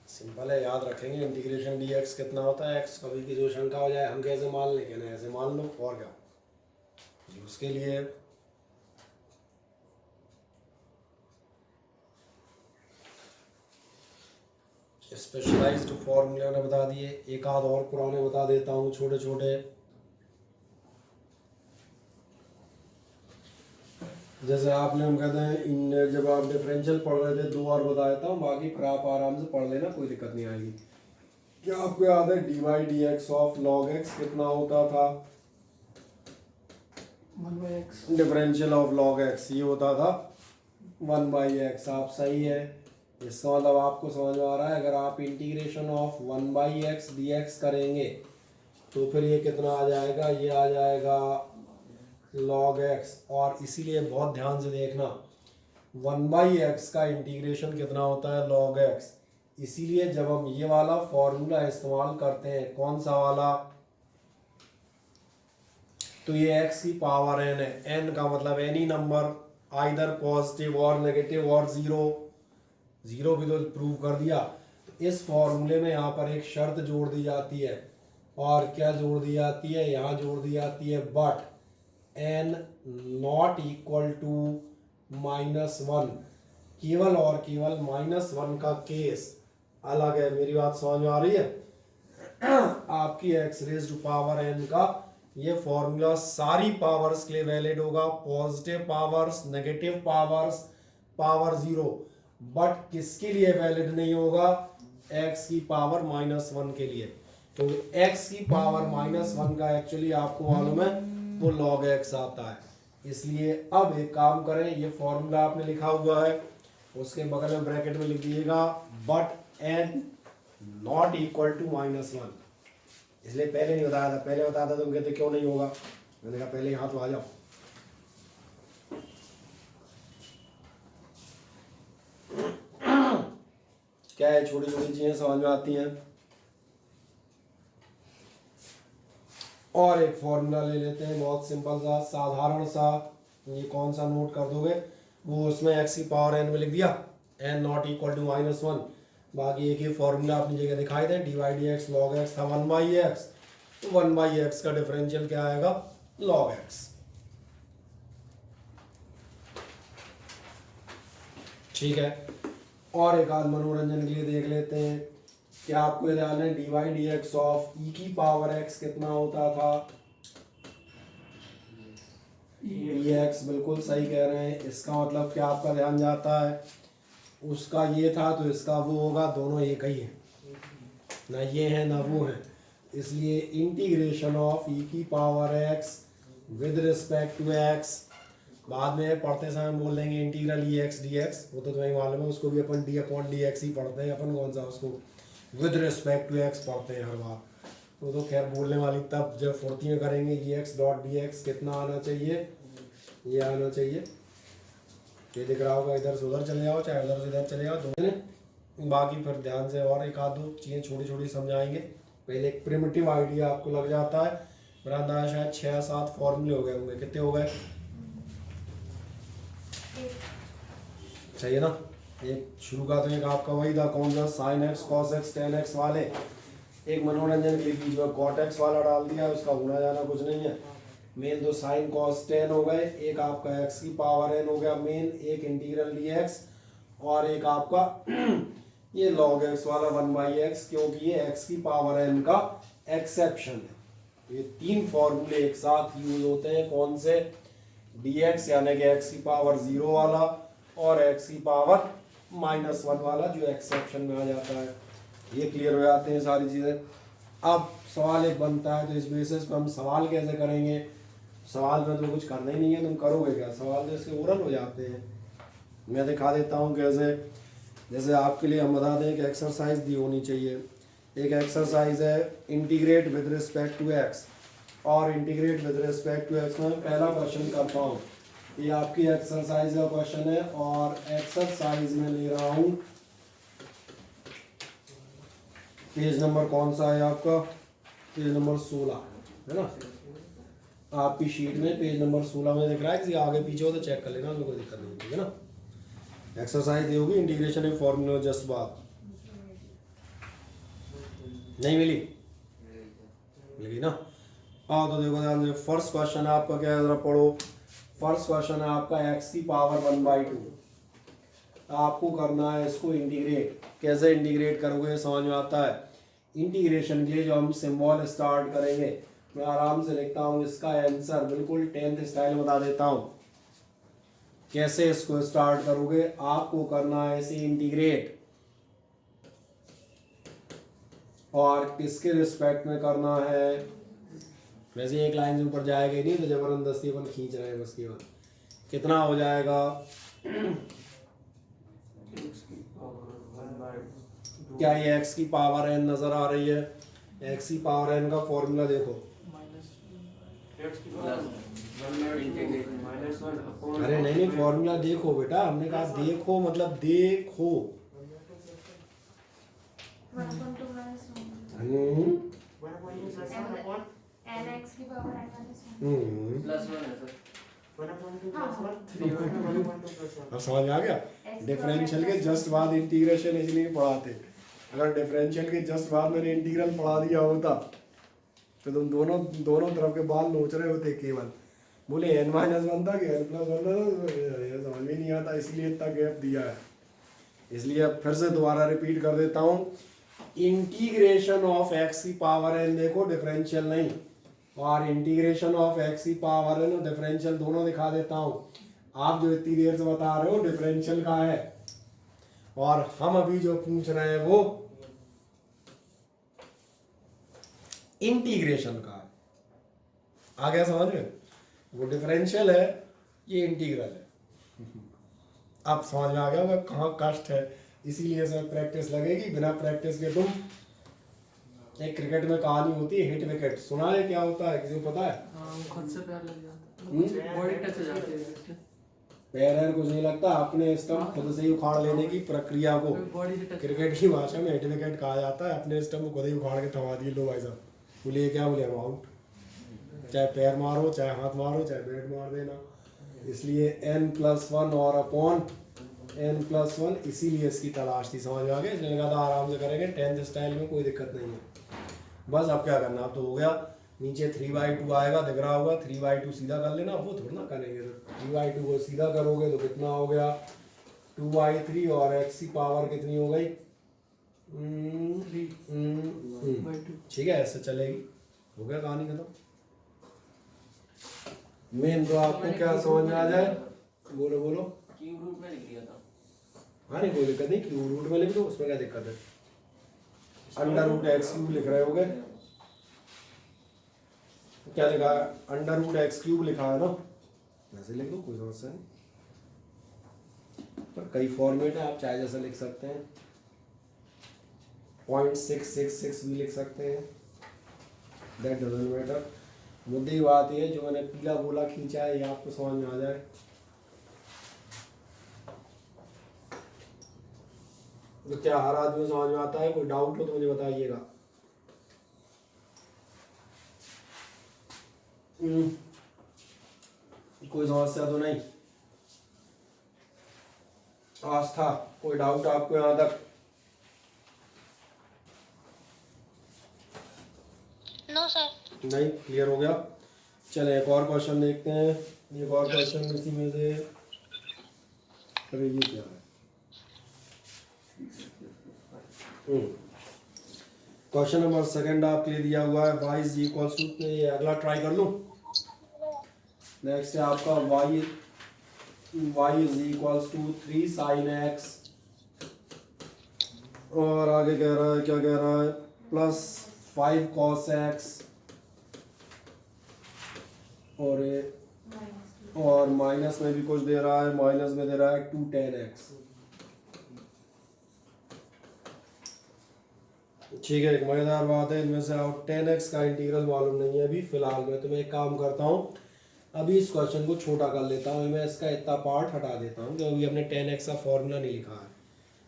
सिंपल है, याद रखेंगे इंटीग्रेशन dx कितना होता है x। कभी की जो शंका हो जाए हम कैसे मान लें, कहना ऐसे मान लो, और क्या उसके लिए। स्पेशलाइज्ड फॉर्मूला ने बता दिए, एक आध और पुराने बता देता हूँ छोटे छोटे। जैसे आपने हम कहते हैं इन जब आप डिफरेंशियल पढ़ रहे थे 2 और बता देता हूँ, बाकी फिर आप आराम से पढ़ लेना, कोई दिक्कत नहीं आएगी। क्या आपको याद है dy dx of log x कितना होता था? 1/x। Differential of log x ये होता था 1/x। आप सही है, इसका मतलब आपको समझ में आ रहा है। अगर आप इंटीग्रेशन ऑफ 1/x dx करेंगे तो फिर ये कितना आ जाएगा? ये आ जाएगा log x। और इसीलिए बहुत ध्यान से देखना 1/x का इंटीग्रेशन कितना होता है? log x। इसीलिए जब हम ये वाला फॉर्मूला इस्तेमाल करते हैं, कौन सा वाला, तो ये x की पावर n है। n का मतलब एनी नंबर, आइदर पॉजिटिव और नेगेटिव और जीरो भी तो प्रूव कर दिया। तो इस फॉर्मूले में यहाँ पर एक शर्त जोड़ दी जाती है, और क्या जोड़ दी जाती है? यहाँ जोड़ दी जाती है but n not equal to -1। केवल और केवल -1 का केस अलग है। मेरी बात समझ में आ रही है? आपकी x रेज़्ड पावर n का ये फॉर्मूला सारी पावर्स के लिए वैलिड होगा, positive powers, negative powers, power 0। But किसके लिए वैलिड नहीं होगा? x की पावर -1 के लिए। तो x की पावर -1 का एक्चुअली आपको मालूम है वो log x आता है। इसलिए अब एक काम करें, ये फॉर्मूला आपने लिखा हुआ है, उसके बगल में ब्रैकेट में लिख दीजिएगा but n not equal to -1। इसलिए पहले नहीं बताया था, पहले बताया था तुम कहते क्यों नहीं होगा, मैंने कहा पहले यहाँ तो आ जाओ। क्या है, छोटी छोटी चीजें समझ में आती हैं। और एक फॉर्मूला ले लेते हैं बहुत सिंपल सा, साधारण सा। ये कौन सा नोट कर दोगे? वो उसमें x की पावर n में लिख दिया, n नॉट इक्वल टू -1। बाकी एक ही फॉर्मूला अपनी जगह दिखाई दे, dy dx log x था 1/x, तो 1/x का डिफरेंशियल क्या आएगा? log x। ठीक है, और एक आध मनोरंजन के लिए देख लेते हैं। क्या आपको ध्यान है dy dx ऑफ e की पावर x कितना होता था? dx, बिल्कुल सही कह रहे हैं। इसका मतलब क्या आपका ध्यान जाता है? उसका ये था तो इसका वो होगा, दोनों एक ही है ना, ये है ना वो है। इसलिए इंटीग्रेशन ऑफ e की power x with respect to x, बाद में पढ़ते समय बोल देंगे इंटीग्रल ex dx, वो तो तुम्हें मालूम है, उसको भी अपन d/dx ही पढ़ते हैं अपन, कौन सा उसको विद रिस्पेक्ट टू x पढ़ते हैं हर बार। वो तो खैर बोलने वाली तब जब फुर्ती में करेंगे। ex डॉट dx कितना आना चाहिए? ये आना चाहिए, ये दिख रहा होगा, इधर से उधर चले जाओ चाहे उधर से इधर चले जाओ, दोनों। बाकी फिर ध्यान से और एक आध दो चीज़ें छोटी छोटी समझाएंगे। पहले एक प्रिमिटिव आइडिया आपको लग जाता है। मेरा अंदाजा शायद 6-7 फॉर्मूले हो गए होंगे। कितने हो गए? सही है ना? एक शुरू का तो एक आपका वही था, कौन सा, sin x cos x tan x वाले। एक मनोरंजन के लिए बीच में cot x वाला डाल दिया, उसका होना जाना कुछ नहीं है। मेन तो sin cos tan हो गए, एक आपका x की पावर n हो गया मेन, एक इंटीग्रल dx, और एक आपका ये log x वाला 1/x, क्योंकि ये x की पावर n का एक्सेप्शन है। ये 3 फॉर्मूले एक साथ यूज होते हैं, कौन से? dx यानी कि x की पावर 0 वाला, और x की पावर -1 वाला जो एक्सेप्शन में आ जाता है। ये क्लियर हो जाते हैं सारी चीज़ें। अब सवाल एक बनता है, तो इस बेसिस पे हम सवाल कैसे करेंगे? सवाल में तो कुछ करना ही नहीं है, तुम करोगे क्या? सवाल तो इसके ओरल हो जाते हैं। मैं दिखा देता हूँ कैसे। जैसे आपके लिए हम बता दें कि एक्सरसाइज दी होनी चाहिए। एक एक्सरसाइज है integrate with respect to x, और integrate with respect to x में पहला क्वेश्चन करता हूँ। ये आपकी एक्सरसाइज का क्वेश्चन है, और एक्सरसाइज में ले रहा हूँ पेज नंबर कौन सा है आपका? पेज नंबर 16 है ना आपकी शीट में। पेज नंबर 16 में दिख रहा है, किसी आगे पीछे हो तो चेक कर लेना, उसमें कोई दिक्कत नहीं, ठीक है ना। एक्सरसाइज ये होगी इंटीग्रेशन इन फॉर्मूला जस्ट बात। नहीं मिली? मिली ना? हाँ, तो देखो ध्यान से, फर्स्ट क्वेश्चन है आपका क्या है, जरा पढ़ो। फर्स्ट क्वेश्चन है आपका x की पावर 1/2, आपको करना है इसको इंटीग्रेट। कैसे इंटीग्रेट करोगे समझ में आता है। इंटीग्रेशन के लिए जो हम सिंबल स्टार्ट करेंगे, मैं आराम से लिखता हूँ इसका आंसर, बिल्कुल 10th स्टाइल बता देता हूँ। कैसे इसको स्टार्ट करोगे, आपको करना है इसे इंटीग्रेट, और किसके रिस्पेक्ट में करना है। वैसे एक लाइन से ऊपर जाएगा ही नहीं, तो जबरदस्ती अपन खींच रहे हैं। उसके बाद कितना हो जाएगा, क्या ये x की पावर n नजर आ रही है। x की पावर n का फॉर्मूला देखो, अरे नहीं फॉर्मूला देखो बेटा, हमने कहा देखो मतलब देखो। अब समझ आ गया। डिफरेंशियल के जस्ट बाद इंटीग्रेशन इसलिए पढ़ाते, अगर डिफरेंशियल के जस्ट बाद मैंने इंटीग्रल पढ़ा दिया होता तो तुम दोनों तरफ के बाल नोच रहे होते केवल। बोले n-1 था कि n+1 था, ये समझ में नहीं आता, इसलिए इतना गैप दिया है। इसलिए अब फिर से दोबारा रिपीट कर देता हूँ, इंटीग्रेशन ऑफ x की पावर n देखो, डिफरेंशियल नहीं, और इंटीग्रेशन ऑफ x की पावर n डिफरेंशियल दोनों दिखा देता हूँ। आप जो इतनी देर से बता रहे हो डिफरेंशियल का है, और हम अभी जो पूछ रहे हैं वो इंटीग्रेशन का है। आ गया समझ में, वो डिफरेंशियल है, ये इंटीग्रल है। अब समझ में आ गया वो कहाँ कष्ट है। इसीलिए इसमें प्रैक्टिस लगेगी, बिना प्रैक्टिस के तुम, एक क्रिकेट में कहानी होती है हिट विकेट, सुना है क्या होता है, किसी को पता है। खुद से पैर लग जाता है, बॉडी टच हो जाती है, पैर कुछ नहीं लगता, अपने स्टंप खुद से ही उखाड़ लेने की प्रक्रिया को क्रिकेट की भाषा में हिट विकेट कहा जाता है। अपने स्टंप को खुद ही उखाड़ के थमा दिए, लो भाई साहब, बोलिए क्या बोले, आउट। चाहे पैर मारो, चाहे हाथ मारो, चाहे बैट मार देना। इसलिए n+1 और अपॉन n+1, इसीलिए इसकी तलाश थी। समझ में आ गया। इसलिए लगा था आराम से करेंगे 10th स्टाइल में, कोई दिक्कत नहीं है। बस अब क्या करना, अब तो हो गया। नीचे 3/2 आएगा, दिख रहा होगा, 3/2 सीधा कर लेना। वो थोड़ा ना करेंगे, तो 3/2 को सीधा करोगे तो कितना हो गया 2/3, और x की पावर कितनी हो गई 3। ठीक है, ऐसे चलेगी। हो गया, कहानी खत्म। मेन तो आपको क्या समझ में आ जाए, बोलो बोलो। क्यूब रूट में लिख दिया था। हाँ नहीं, कोई दिक्कत नहीं, क्यूब रूट में लिख दो, उसमें क्या दिक्कत है। √x³ लिख रहे होगे, क्या लिखा है, √x³ लिखा है ना, वैसे लिख दो, कोई समस्या नहीं। पर कई फॉर्मेट है, आप चाहे जैसा लिख सकते हैं। 0.666 भी लिख सकते हैं, दैट डजंट मैटर। मुद्दे की बात यह है, जो मैंने पीला गोला खींचा है, ये आपको समझ में आ जाए। तो क्या हर आदमी समझ में आता है, कोई डाउट हो तो मुझे बताइएगा। कोई समस्या तो नहीं, आस्था, कोई डाउट आपको यहाँ तक? No sir. नहीं, क्लियर हो गया। चले एक और क्वेश्चन देखते हैं। एक और क्वेश्चन इसी में से, अरे ये क्या है, क्वेश्चन नंबर 2 आपके लिए दिया हुआ है, y = ये अगला ट्राई कर लूं। नेक्स्ट है आपका y = 3 sin x, और आगे कह रहा है, क्या कह रहा है, +5 cos x, और माइनस में भी कुछ दे रहा है, माइनस में दे रहा है 2 tan x। ठीक है, एक मजेदार बात है, इनमें से आप 10x का इंटीग्रल मालूम नहीं है अभी फिलहाल में, तो मैं एक काम करता हूँ, अभी इस क्वेश्चन को छोटा कर लेता हूँ। मैं इसका इतना पार्ट हटा देता हूँ, क्योंकि हमने 10x का फॉर्मूला नहीं लिखा है।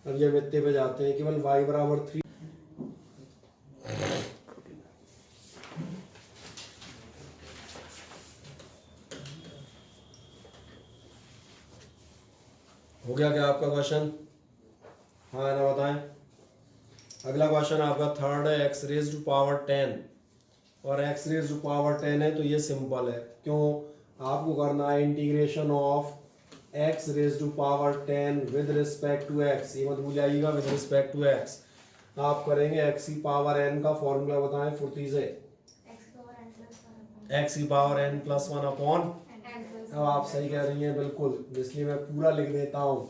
अब जब इतने पे जाते हैं, केवल y = 3। हो गया क्या आपका क्वेश्चन? हाँ ना, बताएं। अगला क्वेश्चन आपका 3rd है, x⁻10, और x⁻10 है तो ये सिंपल है। क्यों? आपको करना है integration of x raise to power 10 with respect to x, ये मत भूल जाइएगा विद रिस्पेक्ट टू एक्स। आप करेंगे एक्स की पावर एन का फॉर्मूला बताएं फुर्ती से, एक्स की power n plus one upon, अब आप सही कह रही हैं बिल्कुल, इसलिए मैं पूरा लिख देता हूँ,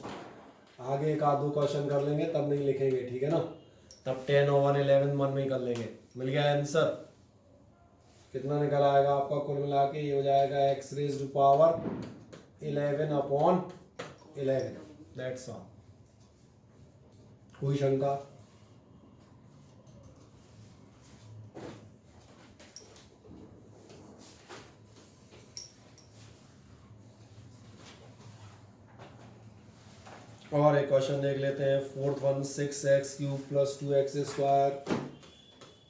आगे एक आध दो क्वेश्चन कर लेंगे तब नहीं लिखेंगे, ठीक है ना, तब 10 और 1 11 मन में ही कर लेंगे। मिल गया आंसर, कितना निकल आएगा आपका कुल मिला के, ये हो जाएगा x raise to power 11 upon 11, that's all. कोई शंका? और एक क्वेश्चन देख लेते हैं, fourth one, 6x cube plus 2x square,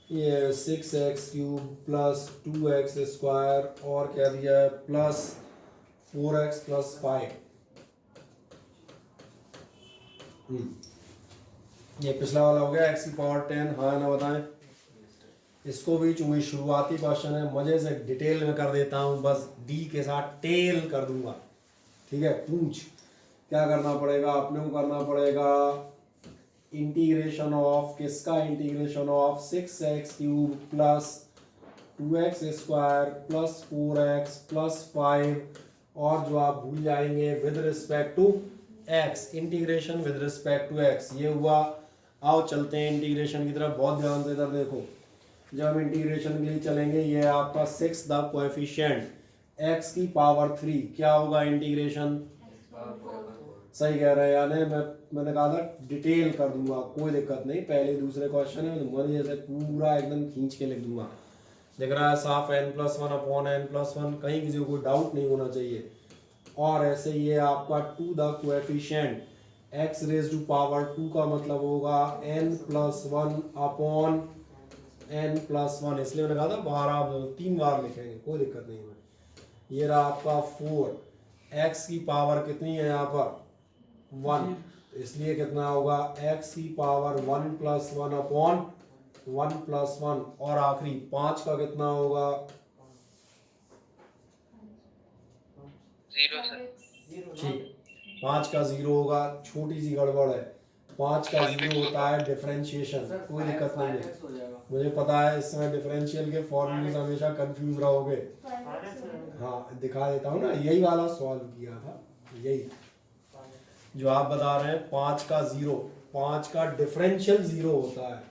ये 6x cube plus 2x square और क्या दिया है प्लस 4x प्लस 5। ये पिछला वाला हो गया x की पावर 10, हाँ ना बताएं। इसको भी चूंकि शुरुआती क्वेश्चन है मजे से डिटेल में कर देता हूँ, बस डी के साथ टेल कर दूंगा, ठीक है। पूछ क्या करना पड़ेगा अपने को, करना पड़ेगा इंटीग्रेशन ऑफ किसका, integration of 6x cube plus 2x square plus 4x plus 5, और जो आप भूल जाएंगे with respect to x, integration with respect to x, ये हुआ। आओ चलते हैं इंटीग्रेशन की तरफ, बहुत ध्यान से इधर देखो, जब हम इंटीग्रेशन के लिए चलेंगे, ये आपका 6 द कोएफिशिएंट x की पावर 3 क्या होगा इंटीग्रेशन, सही कह रहे हैं, यानी मैंने कहा था डिटेल कर दूंगा, कोई दिक्कत नहीं, पहले दूसरे क्वेश्चन है तो मैं जैसे पूरा एकदम खींच के लिख दूंगा, दिख रहा है साफ, n plus 1 upon n plus 1, कहीं किसी को कोई डाउट नहीं होना चाहिए। और ऐसे ये आपका 2 the coefficient x raise to power 2 का मतलब होगा n plus 1 upon n plus 1, इसलिए मैंने कहा था 12 3 बार लिखेंगे, कोई दिक्कत नहीं है। ये रहा आपका 4, x की पावर कितनी है यहाँ पर 1, इसलिए कितना होगा x की पावर 1 प्लस 1 अपॉन 1 प्लस 1, और आखिरी 5 का कितना होगा 0 सर, ठीक, 5 का 0 होगा, छोटी सी गड़बड़ है, 5 का 0 होता है डिफरेंशिएशन, कोई दिक्कत नहीं है, मुझे पता है इस समय डिफरेंशियल के फॉर्मूले हमेशा कंफ्यूज रहोगे। हाँ दिखा देता हूँ ना, यही वाला सॉल्व किया था, यही जो आप बता रहे हैं, 5 का 0, 5 का डिफरेंशियल 0 होता है,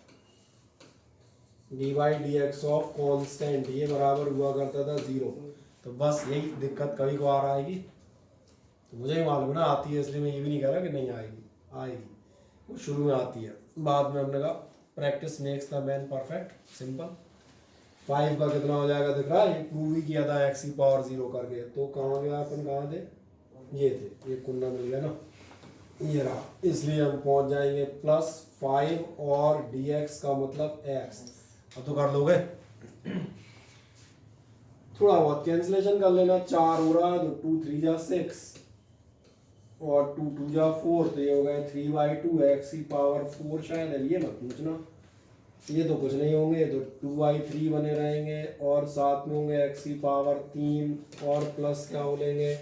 dy dx ऑफ कांस्टेंट, ये बराबर हुआ करता था 0, तो बस यही दिक्कत कभी को आ आएगी, तो मुझे ही मालूम ना आती है, इसलिए मैं ये भी नहीं कह रहा कि नहीं आएगी, आएगी, वो शुरू में आती है, बाद में हमने कहा practice makes the man perfect, simple. 5 का कितना हो जाएगा दिख रहा है, ये प्रूव ही किया था x की पावर 0 करके, तो कहाँ गया अपन, कहाँ थे, ये थे, ये कुंडा मिल गया ना, ये रहा, इसलिए हम पहुंच जाएंगे प्लस 5 और dx का मतलब x। अब तो कर लोगे, थोड़ा बहुत कैंसिलेशन कर लेना, 4 हो रहा है तो 2 3 जा 6 और 2 2 जा 4, तो ये हो गया 3/2 x की पावर 4, शायद है, ये मत पूछना, ये तो कुछ नहीं होंगे, तो 2/3 बने रहेंगे, और साथ में होंगे x की पावर 3 और प्लस क्या हो लेंगे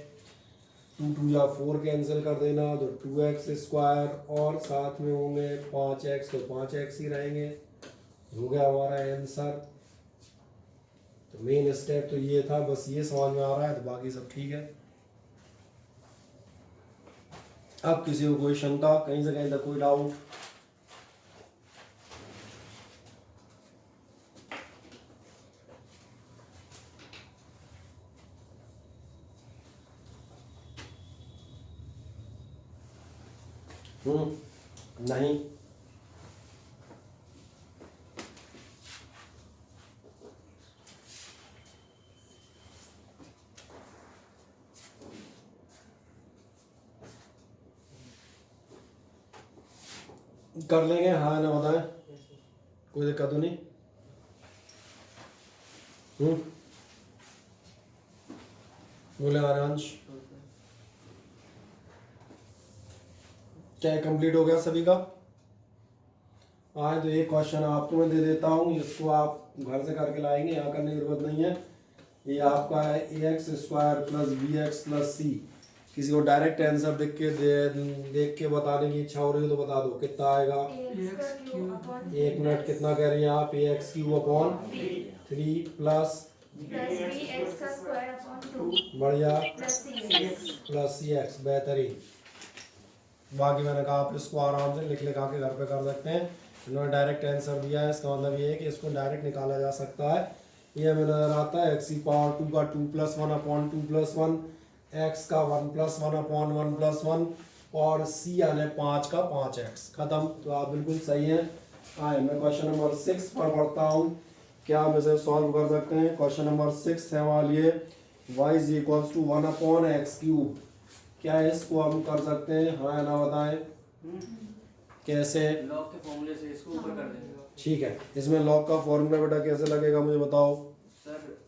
2 2 या 4 कैंसिल कर देना, तो 2x स्क्वायर, और साथ में होंगे 5x, तो 5x ही रहेंगे, हो गया हमारा आंसर। तो मेन स्टेप तो ये था, बस ये समझ में आ रहा है, तो बाकी सब ठीक है। अब किसी को कोई शंका, कहीं से कहीं तक कोई डाउट? नहीं, कर लेंगे, हाँ ना बताएं, कोई दिक्कत तो नहीं। बोले आरांश, क्या कंप्लीट हो गया सभी का? हाँ, तो एक क्वेश्चन आपको मैं दे देता हूँ, इसको आप घर से करके लाएंगे, यहाँ करने की जरूरत नहीं है। ये आपका है ax² + bx + c, किसी को डायरेक्ट आंसर देख के बताने की इच्छा हो रही हो तो बता दो कितना आएगा। एक मिनट, कितना कह रही हैं आप? ax³/3 प्लस बढ़िया प्लस cx, बेहतरीन। बाकी मैंने कहा आप इसको आराम से लिखा के घर पे कर सकते हैं। इन्होंने डायरेक्ट आंसर दिया है, इसका मतलब ये है कि इसको डायरेक्ट निकाला जा सकता है। ये हमें नजर आता है x⁴ का 2+1/2+1, x का 1+1/1+1 और c यानी 5 का 5x। खत्म। तो आप बिल्कुल सही हैं। आए मैं क्वेश्चन नंबर 6 पर पढ़ता हूँ, क्या हम इसे सॉल्व कर सकते हैं। क्वेश्चन नंबर 6 है हमारे लिए y = 1/x³। क्या इसको हम कर सकते हैं? हाँ या ना बताएं। कैसे? लॉग के फॉर्मूले से इसको ऊपर कर देंगे। ठीक है, इसमें लॉग का फॉर्मूला बेटा कैसे लगेगा मुझे बताओ। सर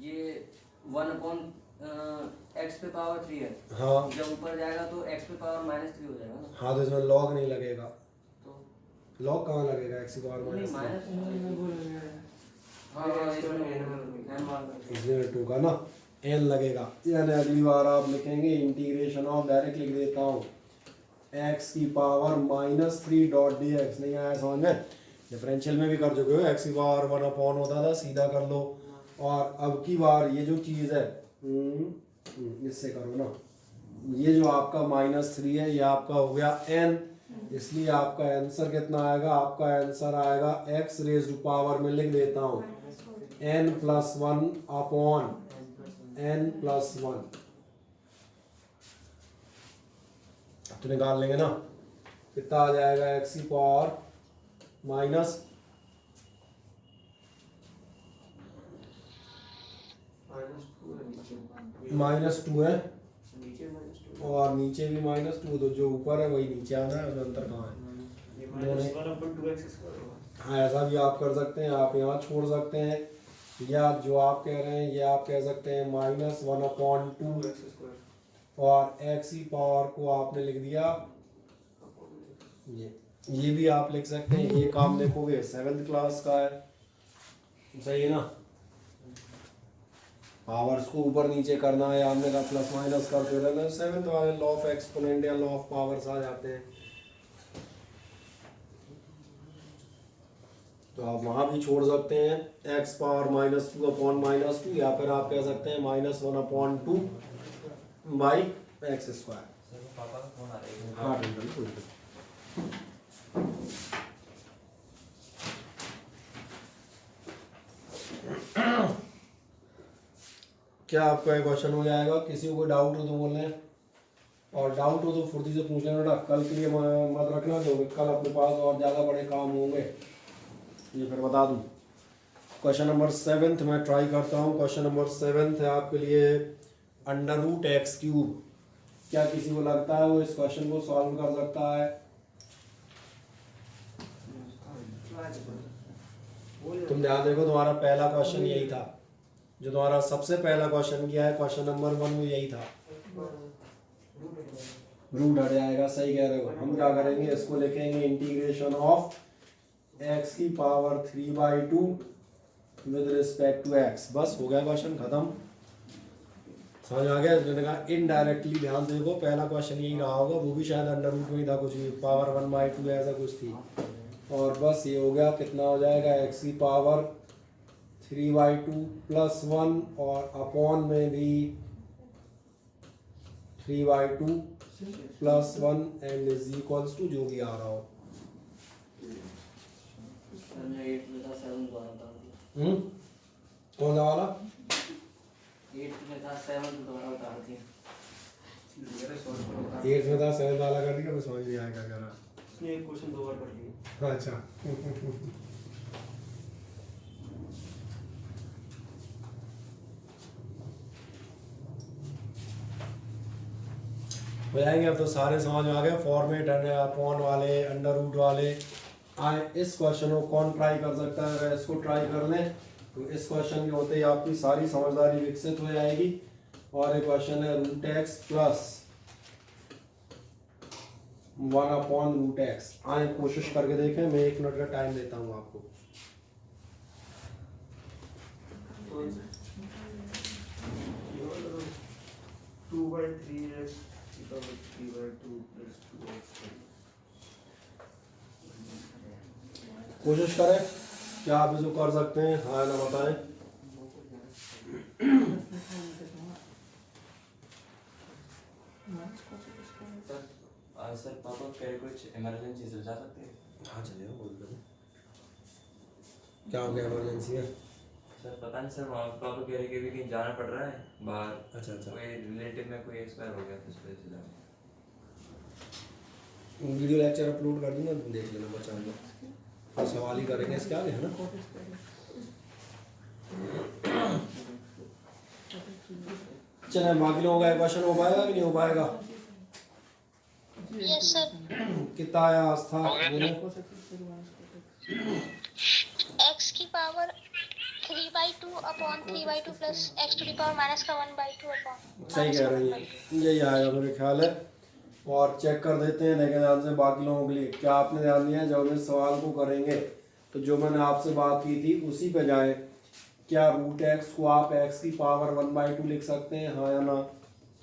ये 1/x³ है। हाँ जब ऊपर जाएगा तो x⁻³ हो जाएगा ना। हाँ, तो इसमें लॉग नहीं लगेगा। तो लॉग कहाँ लगेगा? x⁻³ इसमें 2 का ना n लगेगा। यानी अगली बार आप लिखेंगे इंटीग्रेशन ऑफ, डायरेक्ट लिख देता हूँ x⁻³ नहीं आया समझ में? डिफरेंशियल में भी कर चुके हो, x⁻1 होता था, सीधा कर लो। और अब की बार ये जो चीज़ है इससे करो ना, ये जो आपका -3 है ये आपका हो गया n, इसलिए आपका आंसर कितना आएगा? आपका आंसर आएगा x⁻⁴ में लिख देता हूँ n+1/n+1। तो निकाल लेंगे ना, कितना आ जाएगा? x⁻⁻² -2 है और नीचे भी -2, तो जो ऊपर है वही नीचे आना है, उसमें अंतर कहाँ है? हाँ, ऐसा भी आप कर सकते हैं, आप यहाँ छोड़ सकते हैं, या जो आप कह रहे हैं ये आप कह सकते हैं -1/2 और x⁻ को आपने लिख दिया ये भी आप लिख सकते हैं। ये काम देखोगे 7th क्लास का है, सही है ना? पावर्स को ऊपर नीचे करना है, आपने कहा प्लस माइनस करते रहना। 7th वाले लॉ ऑफ एक्सपोनेंट या लॉ ऑफ पावर्स आ जाते हैं, तो आप वहां भी छोड़ सकते हैं x⁻⁻2/-2, या फिर आप कह सकते हैं -1/2/x²। हाँ बिल्कुल। क्या आपका क्वेश्चन हो जाएगा? किसी को कोई डाउट हो तो बोल लें, और डाउट हो तो फुर्ती से पूछ लेना बेटा। कल के लिए मत रखना, जो कल अपने पास और ज़्यादा बड़े काम होंगे, ये फिर बता दूँ। क्वेश्चन नंबर 7 मैं ट्राई करता हूँ। क्वेश्चन नंबर 7 है आपके लिए √x³। क्या किसी को लगता है वो इस क्वेश्चन को सॉल्व कर सकता है? तुम ध्यान देखो, तुम्हारा पहला क्वेश्चन यही था, जो तुम्हारा सबसे पहला क्वेश्चन किया है, क्वेश्चन नंबर 1 में यही था। रूट हट जाएगा, सही कह रहे हो। हम क्या करेंगे, इसको लिखेंगे integration of x⁻³ with respect to x। बस हो गया क्वेश्चन खत्म। समझ आ गया? मैंने कहा इनडायरेक्टली ध्यान देखो, पहला क्वेश्चन यही रहा होगा, वो भी शायद अंडर रूट में ही था, कुछ भी पावर 1/2 ऐसा कुछ थी। और बस ये हो गया, कितना हो जाएगा? x⁻³ + 1 और अपॉन में भी 3/2 + 1 एंड इज इक्वल्स टू जो भी आ रहा हो। कौन सा वाला? 8 में था 7 दोबारा उतार दिया। 8 में था 7 वाला कर दिया, समझ नहीं आया क्या कर रहा। उसने एक क्वेश्चन 2 बार पढ़ लिया। अच्छा हो जाएंगे। अब तो सारे समझ में आ गए, फॉर्मेट अपॉन वाले, अंडर रूट वाले। आए इस क्वेश्चन को कौन ट्राई कर सकता है? अगर इसको ट्राई कर लें तो इस क्वेश्चन के होते ही आपकी सारी समझदारी विकसित हो जाएगी। और एक क्वेश्चन है √x + 1/√x। आए कोशिश करके देखें, मैं 1 मिनट का टाइम देता हूँ आपको। 2/3 x e power 3/2 plus 2x। कोशिश करें क्या आप इसको कर सकते हैं, हाँ ना बताएं। सर पापा कह रहे कुछ इमरजेंसी से जा सकते हैं? हाँ चलिए बोल दो। क्या हो गया इमरजेंसी है? सर पता नहीं सर, वहाँ पापा कह रहे कि अभी कहीं जाना पड़ रहा है बाहर। अच्छा अच्छा। कोई रिलेटिव में कोई एक्सपायर हो गया तो इस वजह से जाना। वीडियो लेक्चर अपलोड कर दूंगा, तुम देख लेना बच्चा में। और सवाल ही करेंगे इसके आगे, है ना। चले बाकी लोगों का क्वेश्चन हो पाएगा कि नहीं हो पाएगा? Yes sir. कितना आया आस्था? बोले x की पावर 3/2 upon 3/2 plus x to the power minus का 1/2 अपॉन। सही कह रही है, यही आएगा मेरे ख्याल है। और चेक कर देते हैं, देखें ध्यान से बाकी लोगों के लिए। क्या आपने ध्यान दिया है? जब हम इस सवाल को करेंगे तो जो मैंने आपसे बात की थी उसी पे जाएं। क्या रूट एक्स को आप एक्स की पावर 1/2 लिख सकते हैं, हाँ या ना?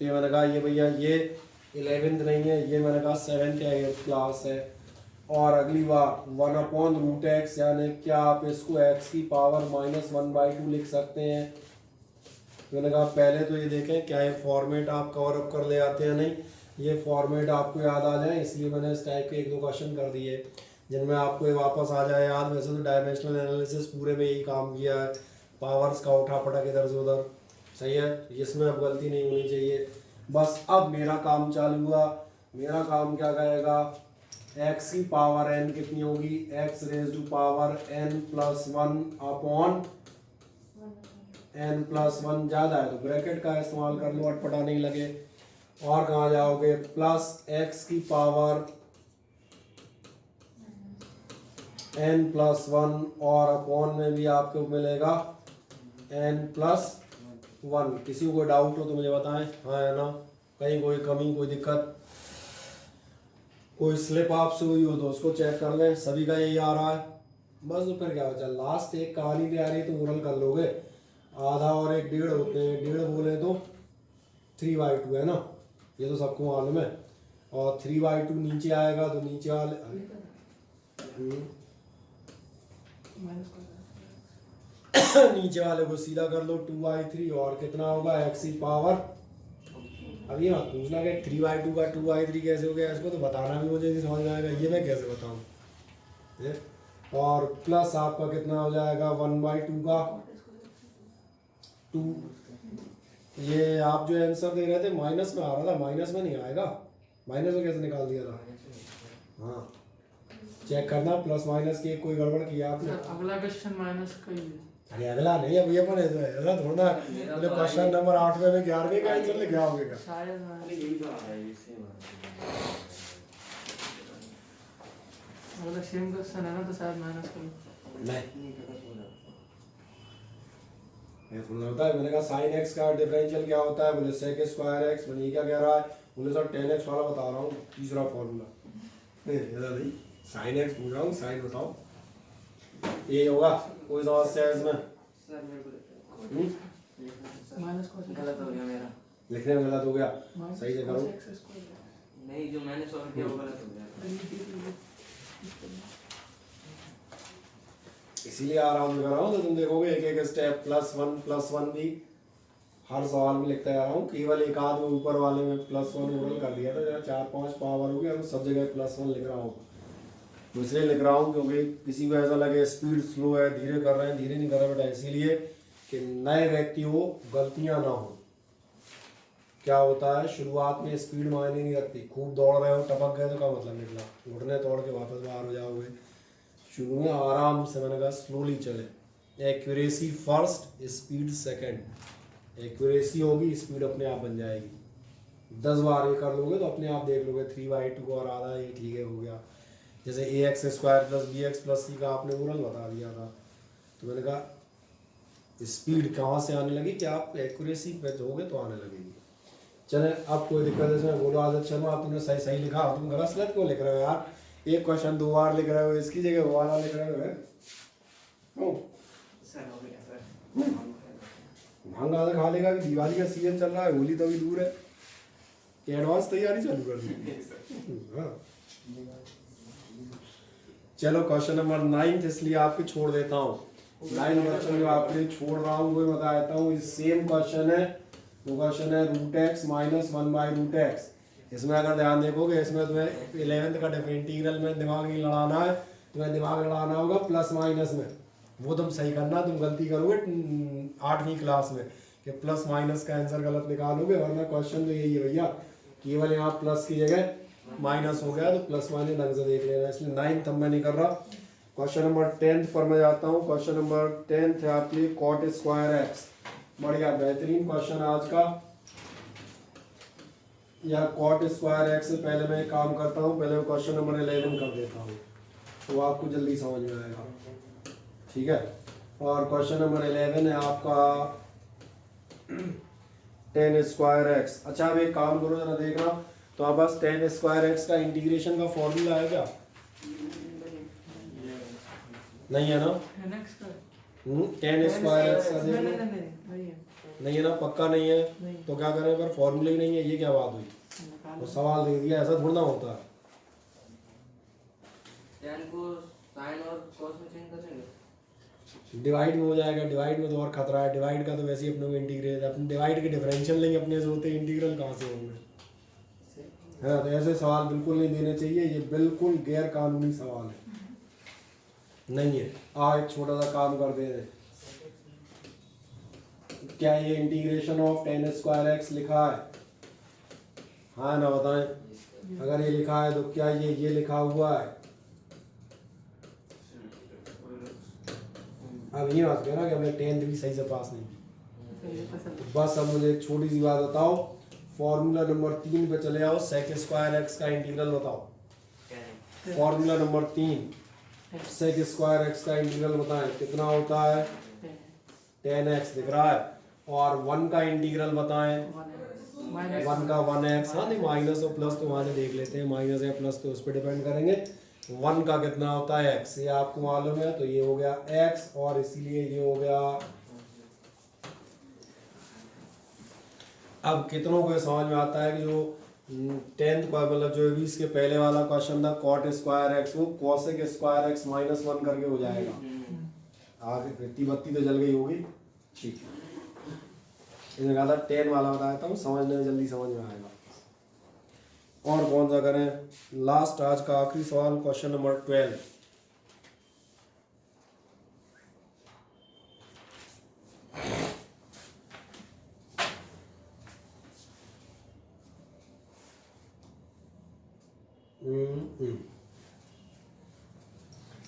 तो ये मैंने कहा ये भैया ये 11th नहीं है, ये मैंने कहा 7th या 8th क्लास है। और अगली बार 1/√x, यानी क्या आप इसको x की पावर -1/2 लिख सकते हैं? मैंने कहा पहले तो ये देखें क्या ये फॉर्मेट आप कवर अप कर ले आते हैं, नहीं ये फॉर्मेट आपको याद आ जाए, इसलिए मैंने इस टाइप के 1-2 क्वेश्चन कर दिए जिनमें आपको ये वापस आ जाए याद। वैसे तो डायमेंशनल एनालिसिस पूरे में यही काम किया है, पावर्स का उठा पटक इधर से उधर, सही है, इसमें अब गलती नहीं होनी चाहिए। बस अब मेरा काम चालू हुआ। मेरा काम क्या कहेगा, x की पावर n कितनी होगी, x raise to power n+1 upon n+1, ज़्यादा है तो ब्रैकेट का इस्तेमाल कर लो, अटपटा नहीं लगे। और कहाँ जाओगे, प्लस x की पावर n+1 और अपॉन में भी आपको मिलेगा n+1। किसी को डाउट हो तो मुझे बताएं, हाँ है ना, कहीं कोई कमी कोई दिक्कत कोई स्लिप आपसे हुई हो तो उसको चेक कर लें। सभी का यही आ रहा है, बस तो फिर क्या बचा, लास्ट एक कहानी भी आ रही तो ओरल कर लोगे। आधा और 1 1.5 होते हैं, 1.5 बोले तो 3/2 है ना, ये तो सबको मालूम है। और 3/2 नीचे आएगा तो नीचे वाले नीचे वाले को सीधा कर लो 2/3 और कितना होगा x की पावर। अब ये मत पूछना कि 3/2 का 2/3 कैसे हो गया, इसको तो बताना भी मुझे नहीं समझ में आएगा, ये मैं कैसे बताऊं। और प्लस आपका कितना हो जाएगा 1/2 का 2। ये आप जो आंसर दे रहे थे माइनस में आ रहा था, माइनस में नहीं आएगा, माइनस में कैसे निकाल दिया था? हाँ चेक करना, प्लस माइनस की कोई गड़बड़ किया आपने? अगला क्वेश्चन माइनस का ही है। अरे अगला नहीं, अब ये पर ऐसा थोड़ा ना क्वेश्चन नंबर 8वें में 11वें का आंसर लेके आओगे क्या? शायद अरे यही तो आ रहा है, इससे अगला सेम क्वेश्चन है ना, तो शायद माइनस का ही। नहीं ये थोड़ा होता है। मैंने कहा sin x का डिफरेंशियल क्या होता है, बोले sec स्क्वायर x। मैंने ये क्या कह रहा है, बोले सर tan x वाला बता रहा हूँ, तीसरा फॉर्मूला। ऐसा नहीं, sin x पूछ रहा हूँ, sin बताओ ये होगा। कोई समस्या है इसमें? सर मेरे को माइनस का गलत हो गया मेरा, लिखने में गलत हो गया, सही से करो। नहीं जो मैंने सॉल्व किया वो गलत हो गया, इसीलिए आराम से कर रहा हूँ तो तुम देखोगे एक एक स्टेप +1 भी हर सवाल में लिखता जा रहा हूँ। केवल एक आध में ऊपर वाले में +1 ओरल कर दिया था, जरा 4-5 पावर हो गया तो सब जगह +1 लिख रहा हूँ। तो इसलिए लिख रहा हूँ क्योंकि किसी को ऐसा लगे स्पीड स्लो है, धीरे कर रहे हैं, धीरे नहीं कर रहे बेटा, इसीलिए कि नए व्यक्ति हो गलतियाँ ना हो। क्या होता है शुरुआत में स्पीड मायने नहीं रखती, खूब दौड़ रहे हो टपक गए तो क्या मतलब निकला, घुटने तोड़ के वापस बाहर हो जाओगे। शुरू में आराम से, मैंने कहा स्लोली चले, accuracy first speed second. Accuracy होगी स्पीड अपने आप बन जाएगी। 10 बार ये कर लोगे तो अपने आप देख लोगे 3/2 और आधा ये ठीक है हो गया। जैसे ax² + bx + c का आपने ओरल बता दिया था, तो मैंने कहा स्पीड कहाँ से आने लगी कि आप एक्यूरेसी पे होगे तो आने लगेगी। चले अब कोई दिक्कत इसमें बोलो आदत शर्मा, तुमने सही सही लिखा, तुम गलत सलत क्यों लिख रहे हो यार? एक क्वेश्चन 2 बार लिख रहे हो, इसकी जगह वो वाला लिख रहे हो। सर हो गया सर। भांग आधा खा लेगा कि दिवाली का सीजन चल रहा है, होली तो अभी दूर है। कि एडवांस तैयारी चालू कर दी। हाँ। चलो क्वेश्चन नंबर 9 इसलिए आपके छोड़ देता हूँ। 9 क्वेश्चन जो आपके लिए छोड़ रहा हूँ वो बता देता हूँ। सेम क्वेश्चन है, वो क्वेश्चन है रूट एक्स माइनस 1/√x। इसमें अगर ध्यान देखोगे, इसमें तुम्हें 11th का इंटीग्रल में दिमाग नहीं लड़ाना है, तुम्हें दिमाग लड़ाना होगा प्लस माइनस में। वो तुम सही करना, तुम गलती करोगे 8वीं क्लास में कि प्लस माइनस का आंसर गलत निकालोगे, वरना क्वेश्चन तो यही है भैया, केवल यहाँ प्लस की जगह माइनस हो गया तो प्लस माइनस ढंग से देख लेना। इसलिए 9th अब मैं नहीं कर रहा। क्वेश्चन नंबर 10th पर मैं जाता हूँ। क्वेश्चन नंबर 10th है आपके लिए कॉट स्क्वायर एक्स। बढ़िया बेहतरीन क्वेश्चन आज का। या कॉट स्क्वायर एक्स से पहले मैं एक काम करता हूँ, पहले क्वेश्चन नंबर 11 कर देता हूँ तो आपको जल्दी समझ में आएगा। ठीक है, और क्वेश्चन नंबर 11 है आपका 10 स्क्वायर एक्स। अच्छा अब एक काम करो जरा देखना, तो आप बस 10 स्क्वायर एक्स का इंटीग्रेशन का फॉर्मूला है क्या? नहीं है ना? 10x का 10 स्क्वायर एक्स का नहीं देखो, नहीं है, नहीं है ना? पक्का नहीं है नहीं। तो क्या करें, पर फॉर्मूला ही नहीं है, ये क्या बात हुई? निकाल तो सवाल दे दिया, ऐसा थोड़ा ना होता है। tan को sin और cos में चेंज करेंगे। डिवाइड में हो जाएगा, डिवाइड में तो और खतरा है। डिवाइड का तो वैसे ही अपने को इंटीग्रेट, अपने डिवाइड के डिफरेंशियल नहीं अपने से होते, इंटीग्रल कहाँ से होंगे? है ना? तो ऐसे सवाल बिल्कुल नहीं देने चाहिए, ये बिल्कुल गैर कानूनी सवाल है, नहीं है। एक छोटा सा काम कर दे रहे, क्या ये इंटीग्रेशन ऑफ 10 स्क्वायर एक्स लिखा है? हाँ ना बताएं, अगर ये लिखा है तो क्या ये लिखा हुआ है? अब ये बात कह रहा कि हमने 10th भी सही से पास नहीं की। बस अब मुझे एक छोटी सी बात बताओ, फॉर्मूला नंबर 3 पे चले आओ, सेक स्क्वायर एक्स का इंटीग्रल बताओ। Formula number 3, sec square x का इंटीग्रल बताएं, कितना होता है? 10x दिख रहा है। और 1 का इंटीग्रल बताएं, 1 का 1x। हाँ नहीं, माइनस और प्लस तो वहाँ से देख लेते हैं, माइनस या प्लस तो उस पर डिपेंड करेंगे। 1 का कितना होता है? x, ये आपको मालूम है, तो ये हो गया x और इसीलिए ये हो गया। अब कितनों को समझ में आता है कि जो 10th का मतलब जो 20 के पहले वाला क्वेश्चन था कॉट स्क्वायर एक्स, वो कॉसेक स्क्वायर एक्स माइनस 1 करके हो जाएगा। आगे इतनी बत्ती तो जल गई होगी। ठीक है, इसने कहा था 10 वाला बताया था, समझने में जल्दी समझ में आएगा। और कौन सा करें? लास्ट आज का आखिरी सवाल, क्वेश्चन नंबर 12।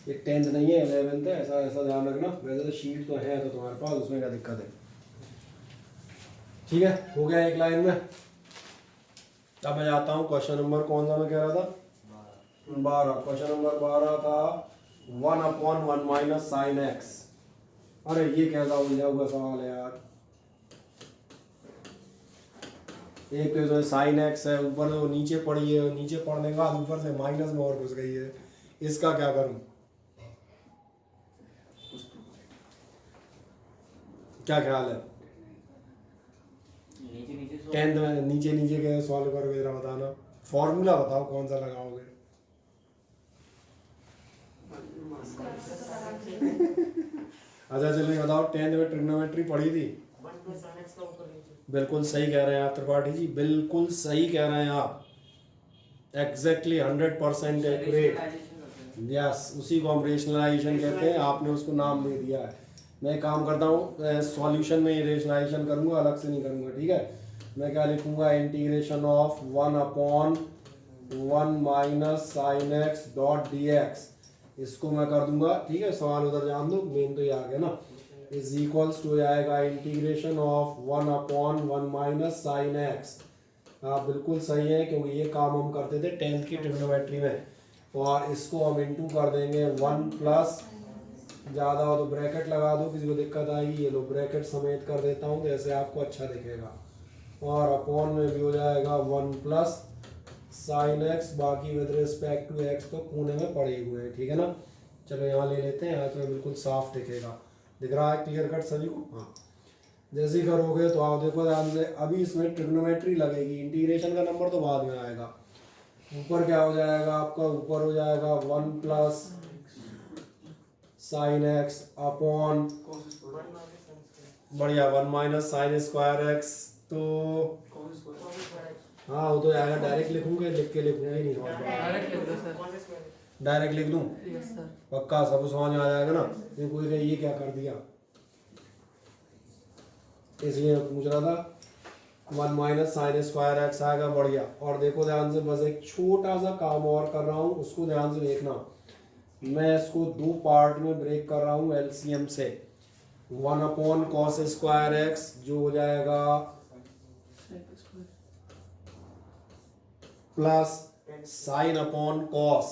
ये 10th नहीं है, 11th है, ऐसा ऐसा ध्यान रखना। वैसे तो शीट तो है तो तुम्हारे पास, उसमें क्या दिक्कत है? ठीक है, हो गया एक लाइन में। अब मैं जाता हूँ क्वेश्चन नंबर, कौन सा मैं कह रहा था? 12। क्वेश्चन नंबर 12 था 1/1 माइनस साइन एक्स। अरे ये कैसा उलझा हुआ सवाल है यार। एक तो जो साइन एक्स है ऊपर से वो नीचे पड़ी है, नीचे पड़ने के बाद ऊपर से माइनस में और घुस गई है, इसका क्या करूं? क्या ख्याल है? टेंथ में नीचे नीचे के सॉल्व करोगे, जरा बताना। फॉर्मूला बताओ कौन सा लगाओगे? अच्छा चलो ये बताओ, 10th में ट्रिग्नोमेट्री पढ़ी थी? बिल्कुल सही कह रहे हैं आप त्रिपाठी जी, बिल्कुल सही कह रहे हैं आप। Exactly 100% accurate. यस, उसी को हम रेशनलाइजेशन कहते हैं, आपने उसको नाम दे दिया है। मैं काम करता हूँ सॉल्यूशन में, ये रेशनलाइजेशन करूँगा, अलग से नहीं करूँगा। ठीक है, मैं क्या लिखूँगा? Integration of 1/1 minus sine x dot D x, इसको मैं कर दूंगा। ठीक है, सवाल उधर जान दो, मेन तो ये आ गया ना। इज इक्वल्स टू जाएगा integration of 1/1 minus sine x. आप बिल्कुल सही है, क्योंकि ये काम हम करते थे 10th की ट्रिग्नोमेट्री में। और इसको हम इंटू कर देंगे 1 प्लस, ज़्यादा हो तो ब्रैकेट लगा दो, किसी को दिक्कत आएगी। ये लो ब्रैकेट समेत कर देता हूँ, जैसे आपको अच्छा दिखेगा। और अपॉन में भी हो जाएगा 1 प्लस साइन एक्स, बाकी विद रिस्पेक्ट टू एक्स तो कोने में पड़े हुए हैं। ठीक है ना? चलो यहाँ ले लेते हैं, यहाँ तो बिल्कुल साफ दिखेगा। दिख रहा है क्लियर कट सभी को? हाँ, जैसे ही करोगे तो आप देखो ध्यान से, अभी इसमें ट्रिग्नोमेट्री लगेगी, इंटीग्रेशन का नंबर तो बाद में आएगा। ऊपर क्या हो जाएगा आपका, ऊपर हो जाएगा 1 प्लस साइन एक्स अपॉन बढ़िया 1 माइनस साइन स्क्वायर एक्स। तो हाँ वो तो जाएगा, डायरेक्ट लिखूंगे, लिख के लिखूंगे नहीं डायरेक्ट लिख दो सर। डायरेक्ट लिख दूं, यस सर। पक्का सब समझ में आ जाएगा ना। ये कोई कहे ये क्या कर दिया, इसलिए पूछ रहा था। 1 माइनस साइन स्क्वायर एक्स आएगा, बढ़िया। और देखो ध्यान से, बस एक छोटा सा काम और कर रहा हूँ, उसको ध्यान से देखना। मैं इसको दो पार्ट में ब्रेक कर रहा हूँ एलसीएम से। 1 अपॉन कॉस स्क्वायर एक्स जो हो जाएगा plus sine upon cos,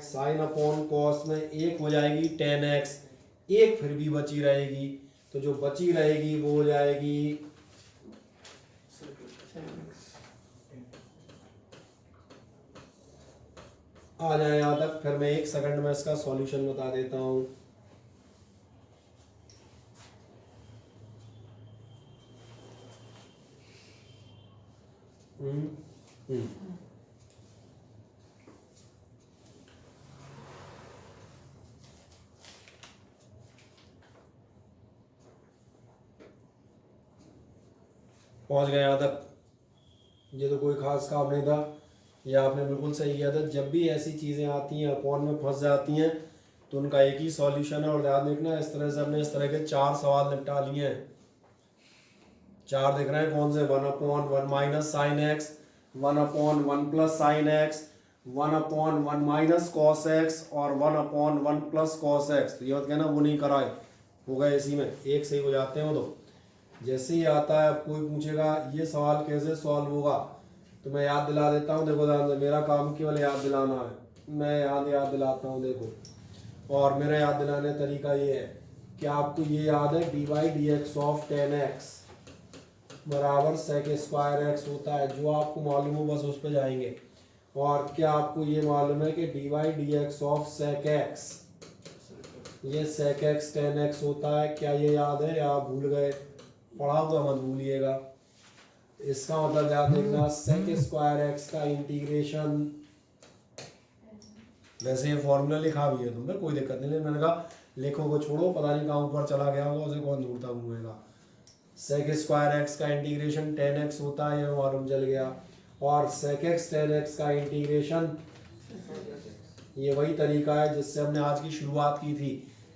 sine upon cos में एक हो जाएगी टेन एक्स, एक फिर भी बची रहेगी, तो जो बची रहेगी वो हो जाएगी आ जाए यहाँ तक। फिर मैं 1 सेकंड में इसका सॉल्यूशन बता देता हूँ। पहुंच गए यहाँ तक। ये तो कोई खास काम नहीं था, ये आपने बिल्कुल सही किया था। जब भी ऐसी चीज़ें आती हैं, अपॉन में फंस जाती हैं, तो उनका एक ही सॉल्यूशन है। और ध्यान देखना, इस तरह से हमने इस तरह के 4 सवाल निपटा लिए हैं। 4 दिख रहे हैं कौन से, 1 upon 1 minus sine x, 1 upon 1 plus sine x, 1 upon 1 minus cos x और 1 अपॉन 1 प्लस कॉस एक्स। तो ये मत कहना वो नहीं कराए, हो गए इसी में, एक सही हो जाते हैं वो। तो जैसे ही आता है, कोई पूछेगा ये सवाल कैसे सॉल्व होगा, तो मैं याद दिला देता हूँ। देखो ध्यान से, मेरा काम केवल याद दिलाना है, मैं याद दिलाता हूँ। देखो, और मेरा याद दिलाने का तरीका ये है कि आपको ये याद है dy dx ऑफ 10x बराबर sec स्क्वायर एक्स होता है। जो आपको मालूम हो बस उस पर जाएंगे। और क्या आपको ये मालूम है कि dy dx of sec x, ये sec x 10x होता है। क्या ये याद है या आप भूल गए? पढ़ा हुआ मत भूलिएगा। इसका मतलब याद देखना, sec स्क्वायर एक्स का इंटीग्रेशन, वैसे ये फॉर्मूला लिखा भी है तुमने, कोई दिक्कत नहीं, मैंने कहा लिखो को छोड़ो, पता नहीं कहाँ ऊपर चला गया होगा, उसे कौन ढूंढता घूमेगा। sec स्क्वायर एक्स का इंटीग्रेशन 10x होता है, ये मालूम चल गया। और sec x 10x का इंटीग्रेशन, ये वही तरीका है जिससे हमने आज की शुरुआत की थी।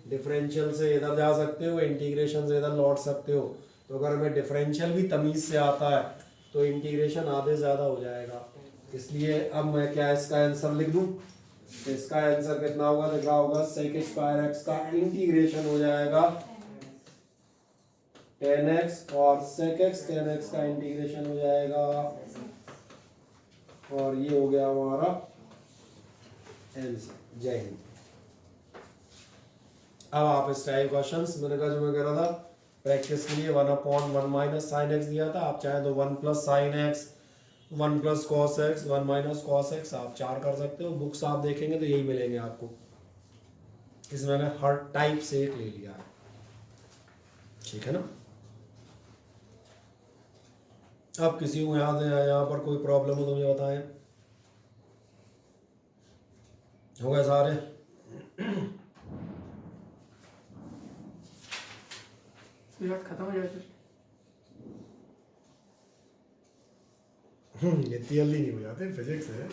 डिफरेंशियल से इधर जा सकते हो, इंटीग्रेशन से इधर लौट सकते हो। तो अगर हमें डिफरेंशियल भी तमीज से आता है तो इंटीग्रेशन आधे ज़्यादा हो जाएगा। इसलिए अब मैं क्या इसका आंसर लिख दूं? इसका आंसर कितना होगा, दिख रहा होगा, sec स्क्वायर एक्स का इंटीग्रेशन हो जाएगा 10x और sec x 10x का इंटीग्रेशन हो जाएगा, और ये हो गया हमारा आंसर। जय हिंद। अब आप इस टाइप क्वेश्चंस, मैंने कहा जो मैं कह रहा था प्रैक्टिस के लिए, 1 अपॉन 1 माइनस साइन एक्स दिया था, आप चाहें तो 1 plus sine x, 1 plus cos x, 1 minus cos x, आप 4 कर सकते हो। बुक्स आप देखेंगे तो यही मिलेंगे आपको। इसमें मैंने हर टाइप से एक ले लिया है, ठीक है ना। अब किसी को यहाँ पर कोई प्रॉब्लम हो तो मुझे बताएं। हो गए सारे? खत्म हो जाए इतनी जल्दी नहीं हो जाते, फिजिक्स है।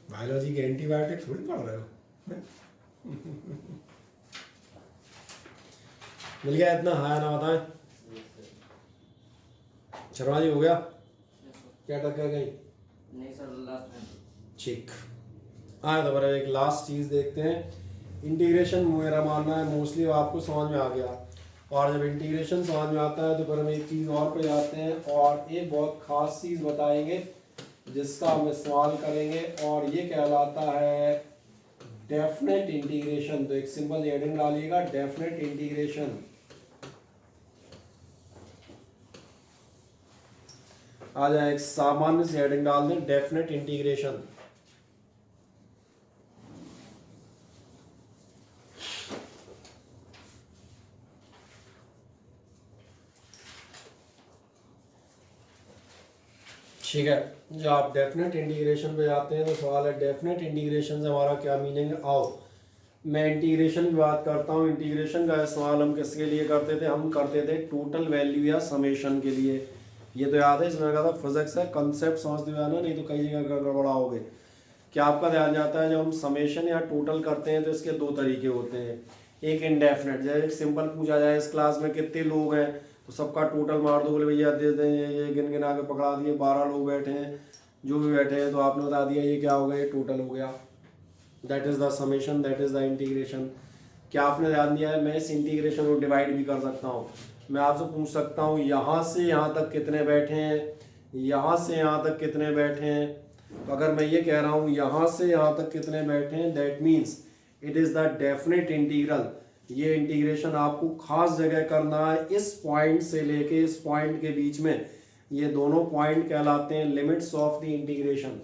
बायोलॉजी के एंटीबायोटिक थोड़ी पढ़ रहे हो। मिल गया इतना? हाँ ना बताएं। शर्मा जी हो गया? क्या टक्कर गई? नहीं सर, लास्ट ठीक। आए तो बड़ा एक लास्ट चीज़ देखते हैं। इंटीग्रेशन मेरा मानना है मोस्टली आपको समझ में आ गया। और जब इंटीग्रेशन समझ में आता है तो फिर हम एक चीज़ और पे जाते हैं, और एक बहुत ख़ास चीज़ बताएंगे जिसका हम इस्तेमाल करेंगे, और ये कहलाता है डेफिनेट इंटीग्रेशन। तो एक सिंपल हेडिंग डालिएगा, डेफिनेट इंटीग्रेशन। आ जाए, एक सामान्य से हेडिंग डाल दें, डेफिनेट इंटीग्रेशन। ठीक है, जब आप डेफिनेट इंटीग्रेशन पे जाते हैं तो सवाल है डेफिनेट इंटीग्रेशन से हमारा क्या मीनिंग है। आओ मैं इंटीग्रेशन की बात करता हूँ। इंटीग्रेशन का इस्तेमाल हम किसके लिए करते थे? हम करते थे टोटल वैल्यू या समेशन के लिए। ये तो याद है, इसमें कहा था फिजिक्स है, कंसेप्ट समझ दिया ना, नहीं तो कई जगह गड़बड़ाओगे। क्या आपका ध्यान जाता है जब हम समेशन या टोटल करते हैं तो इसके दो तरीके होते हैं। एक इंडेफिनेट, जैसे सिंपल पूछा जाए इस क्लास में कितने लोग हैं तो सबका टोटल मार दो, बोले भैया दे दें, ये गिन गिना के पकड़ा दिए 12 लोग बैठे हैं, जो भी बैठे हैं तो आपने बता दिया ये क्या हो गया, ये टोटल हो गया। That is the summation, that is the integration. क्या आपने ध्यान दिया है? मैं इस इंटीग्रेशन को डिवाइड भी कर सकता हूँ। मैं आपसे पूछ सकता हूँ यहाँ से यहाँ तक कितने बैठे हैं, यहाँ से यहाँ तक कितने बैठे हैं। तो अगर मैं ये कह रहा हूँ यहाँ से यहाँ तक कितने बैठे हैं, that means it is the definite integral. ये इंटीग्रेशन आपको खास जगह करना है, इस पॉइंट से लेके इस पॉइंट के बीच में। ये दोनों पॉइंट कहलाते हैं limits of the integration.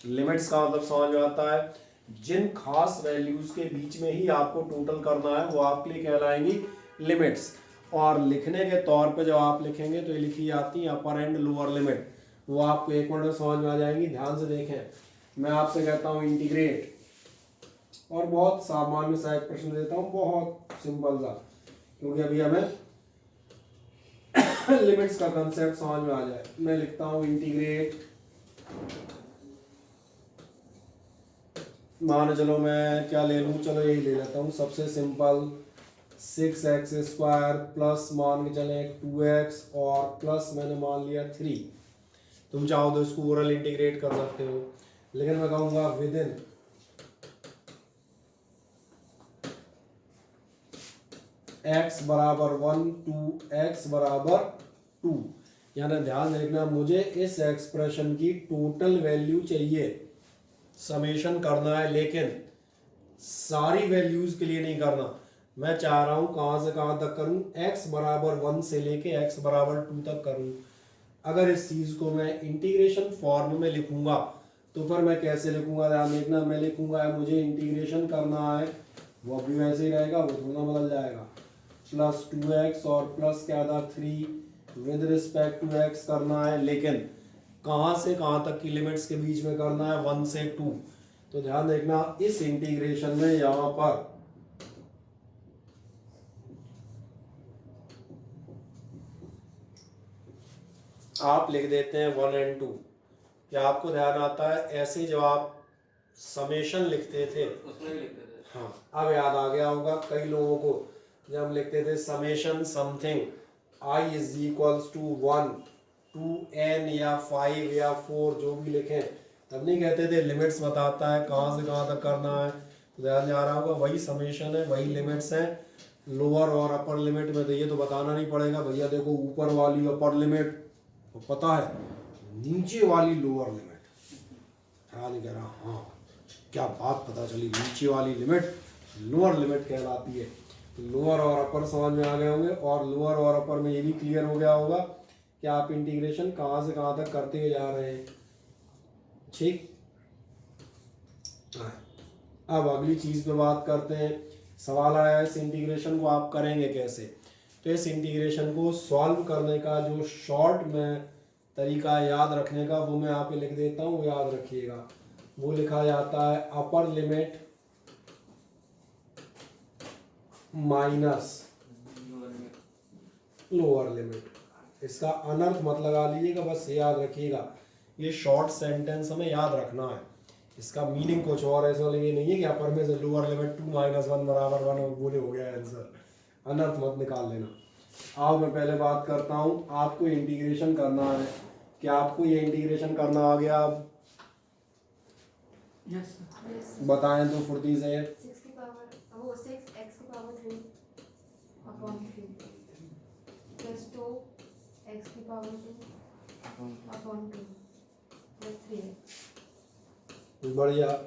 Limits का मतलब समझ में आता है, जिन खास वैल्यूज के बीच में ही आपको टोटल करना है वो आपके लिए कहलाएंगी लिमिट्स। और लिखने के तौर पे जब आप लिखेंगे तो ये लिखी जाती है अपर एंड लोअर लिमिट, वो आपको एक मिनट में समझ में आ जाएंगी। ध्यान से देखें, मैं आपसे कहता हूँ इंटीग्रेट, और बहुत सामान्य सा एक प्रश्न देता हूँ, बहुत सिंपल सा, क्योंकि अभी हमें लिमिट्स का कंसेप्ट समझ में आ जाए। मैं लिखता हूँ इंटीग्रेट, मान चलो मैं क्या ले लूँ, चलो यही ले लेता हूँ सबसे सिंपल, 6x² प्लस मान के चले 2x और प्लस मैंने मान लिया 3। तुम चाहो तो इसको ओरल इंटीग्रेट कर सकते हो, लेकिन मैं कहूँगा विद इन x बराबर 1 to x बराबर 2। यानी ध्यान रखना, मुझे इस एक्सप्रेशन की टोटल वैल्यू चाहिए, समेशन करना है, लेकिन सारी वैल्यूज के लिए नहीं करना। मैं चाह रहा हूँ कहाँ से कहाँ तक करूँ, x बराबर 1 से लेके x बराबर 2 तक करूँ। अगर इस चीज़ को मैं इंटीग्रेशन फॉर्म में लिखूंगा तो फिर मैं कैसे लिखूंगा? ध्यान देखना, मैं लिखूंगा मुझे इंटीग्रेशन करना है, वो भी वैसे ही रहेगा, वो थोड़ा बदल जाएगा, प्लस 2x और प्लस क्या था 3 विद रिस्पेक्ट टू x करना है, लेकिन कहाँ से कहाँ तक की लिमिट्स के बीच में करना है, 1 से 2। तो ध्यान देखना, इस इंटीग्रेशन में यहाँ पर आप लिख देते हैं 1 and 2। क्या आपको ध्यान आता है ऐसे जब आप समेशन लिखते थे, उसमें भी लिखते थे। हाँ अब याद आ गया होगा कई लोगों को, जब हम लिखते थे summation something i is equals to 1 to n या 5 या 4 जो भी लिखें, तब नहीं कहते थे लिमिट्स बताता है कहाँ से कहाँ तक करना है। तो ध्यान आ रहा होगा, वही समेशन है, वही लिमिट्स हैं। लोअर और अपर लिमिट में तो ये तो बताना नहीं पड़ेगा, भैया देखो ऊपर वाली अपर लिमिट तो पता है, नीचे वाली लोअर लिमिट ख्याल नहीं कह रहा, हाँ क्या बात पता चली, नीचे वाली लिमिट लोअर लिमिट कहलाती है। लोअर और अपर समझ में आ गए होंगे, और लोअर और अपर में ये भी क्लियर हो गया होगा कि आप इंटीग्रेशन कहाँ से कहाँ तक करते हुए जा रहे हैं। ठीक, अब अगली चीज़ पे बात करते हैं। सवाल आया इस इंटीग्रेशन को आप करेंगे कैसे। तो इस इंटीग्रेशन को सॉल्व करने का जो शॉर्ट में तरीका याद रखने का, वो मैं यहाँ पे लिख देता हूँ, वो याद रखिएगा। वो लिखा जाता है upper limit minus lower limit. इसका अनर्थ मत लगा लीजिएगा, बस याद रखिएगा, ये शॉर्ट सेंटेंस हमें याद रखना है। इसका मीनिंग कुछ और ऐसा ये नहीं है कि अपर में से लोअर लिमिट 2 - 1 बराबर 1 बोले हो गया आंसर, अनर्थ मत निकाल लेना। आओ मैं पहले बात करता हूँ, आपको इंटीग्रेशन करना है। क्या आपको ये इंटीग्रेशन करना आ गया? अब यस बताएं तो फुर्ती से। 6 की पावर वो 6x की पावर 3 अपॉन 3 प्लस 2x की पावर 2 अपॉन 2 प्लस 3x। बढ़िया,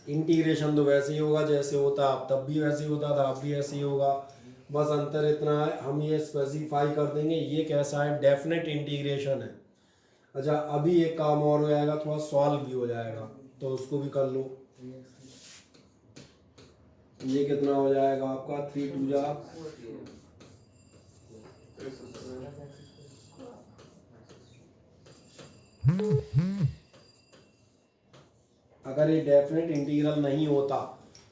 इंटीग्रेशन तो वैसे ही होगा जैसे होता, अब तब भी वैसे ही होता था, अब भी ऐसे ही होगा, बस अंतर इतना है हम ये स्पेसिफाई कर देंगे ये कैसा है, डेफिनेट इंटीग्रेशन है। अच्छा अभी एक काम और हो जाएगा, थोड़ा सॉल्व भी हो जाएगा, तो उसको भी कर लो। ये कितना हो जाएगा आपका 3 2 जा 3 अगर ये डेफिनेट इंटीग्रल नहीं होता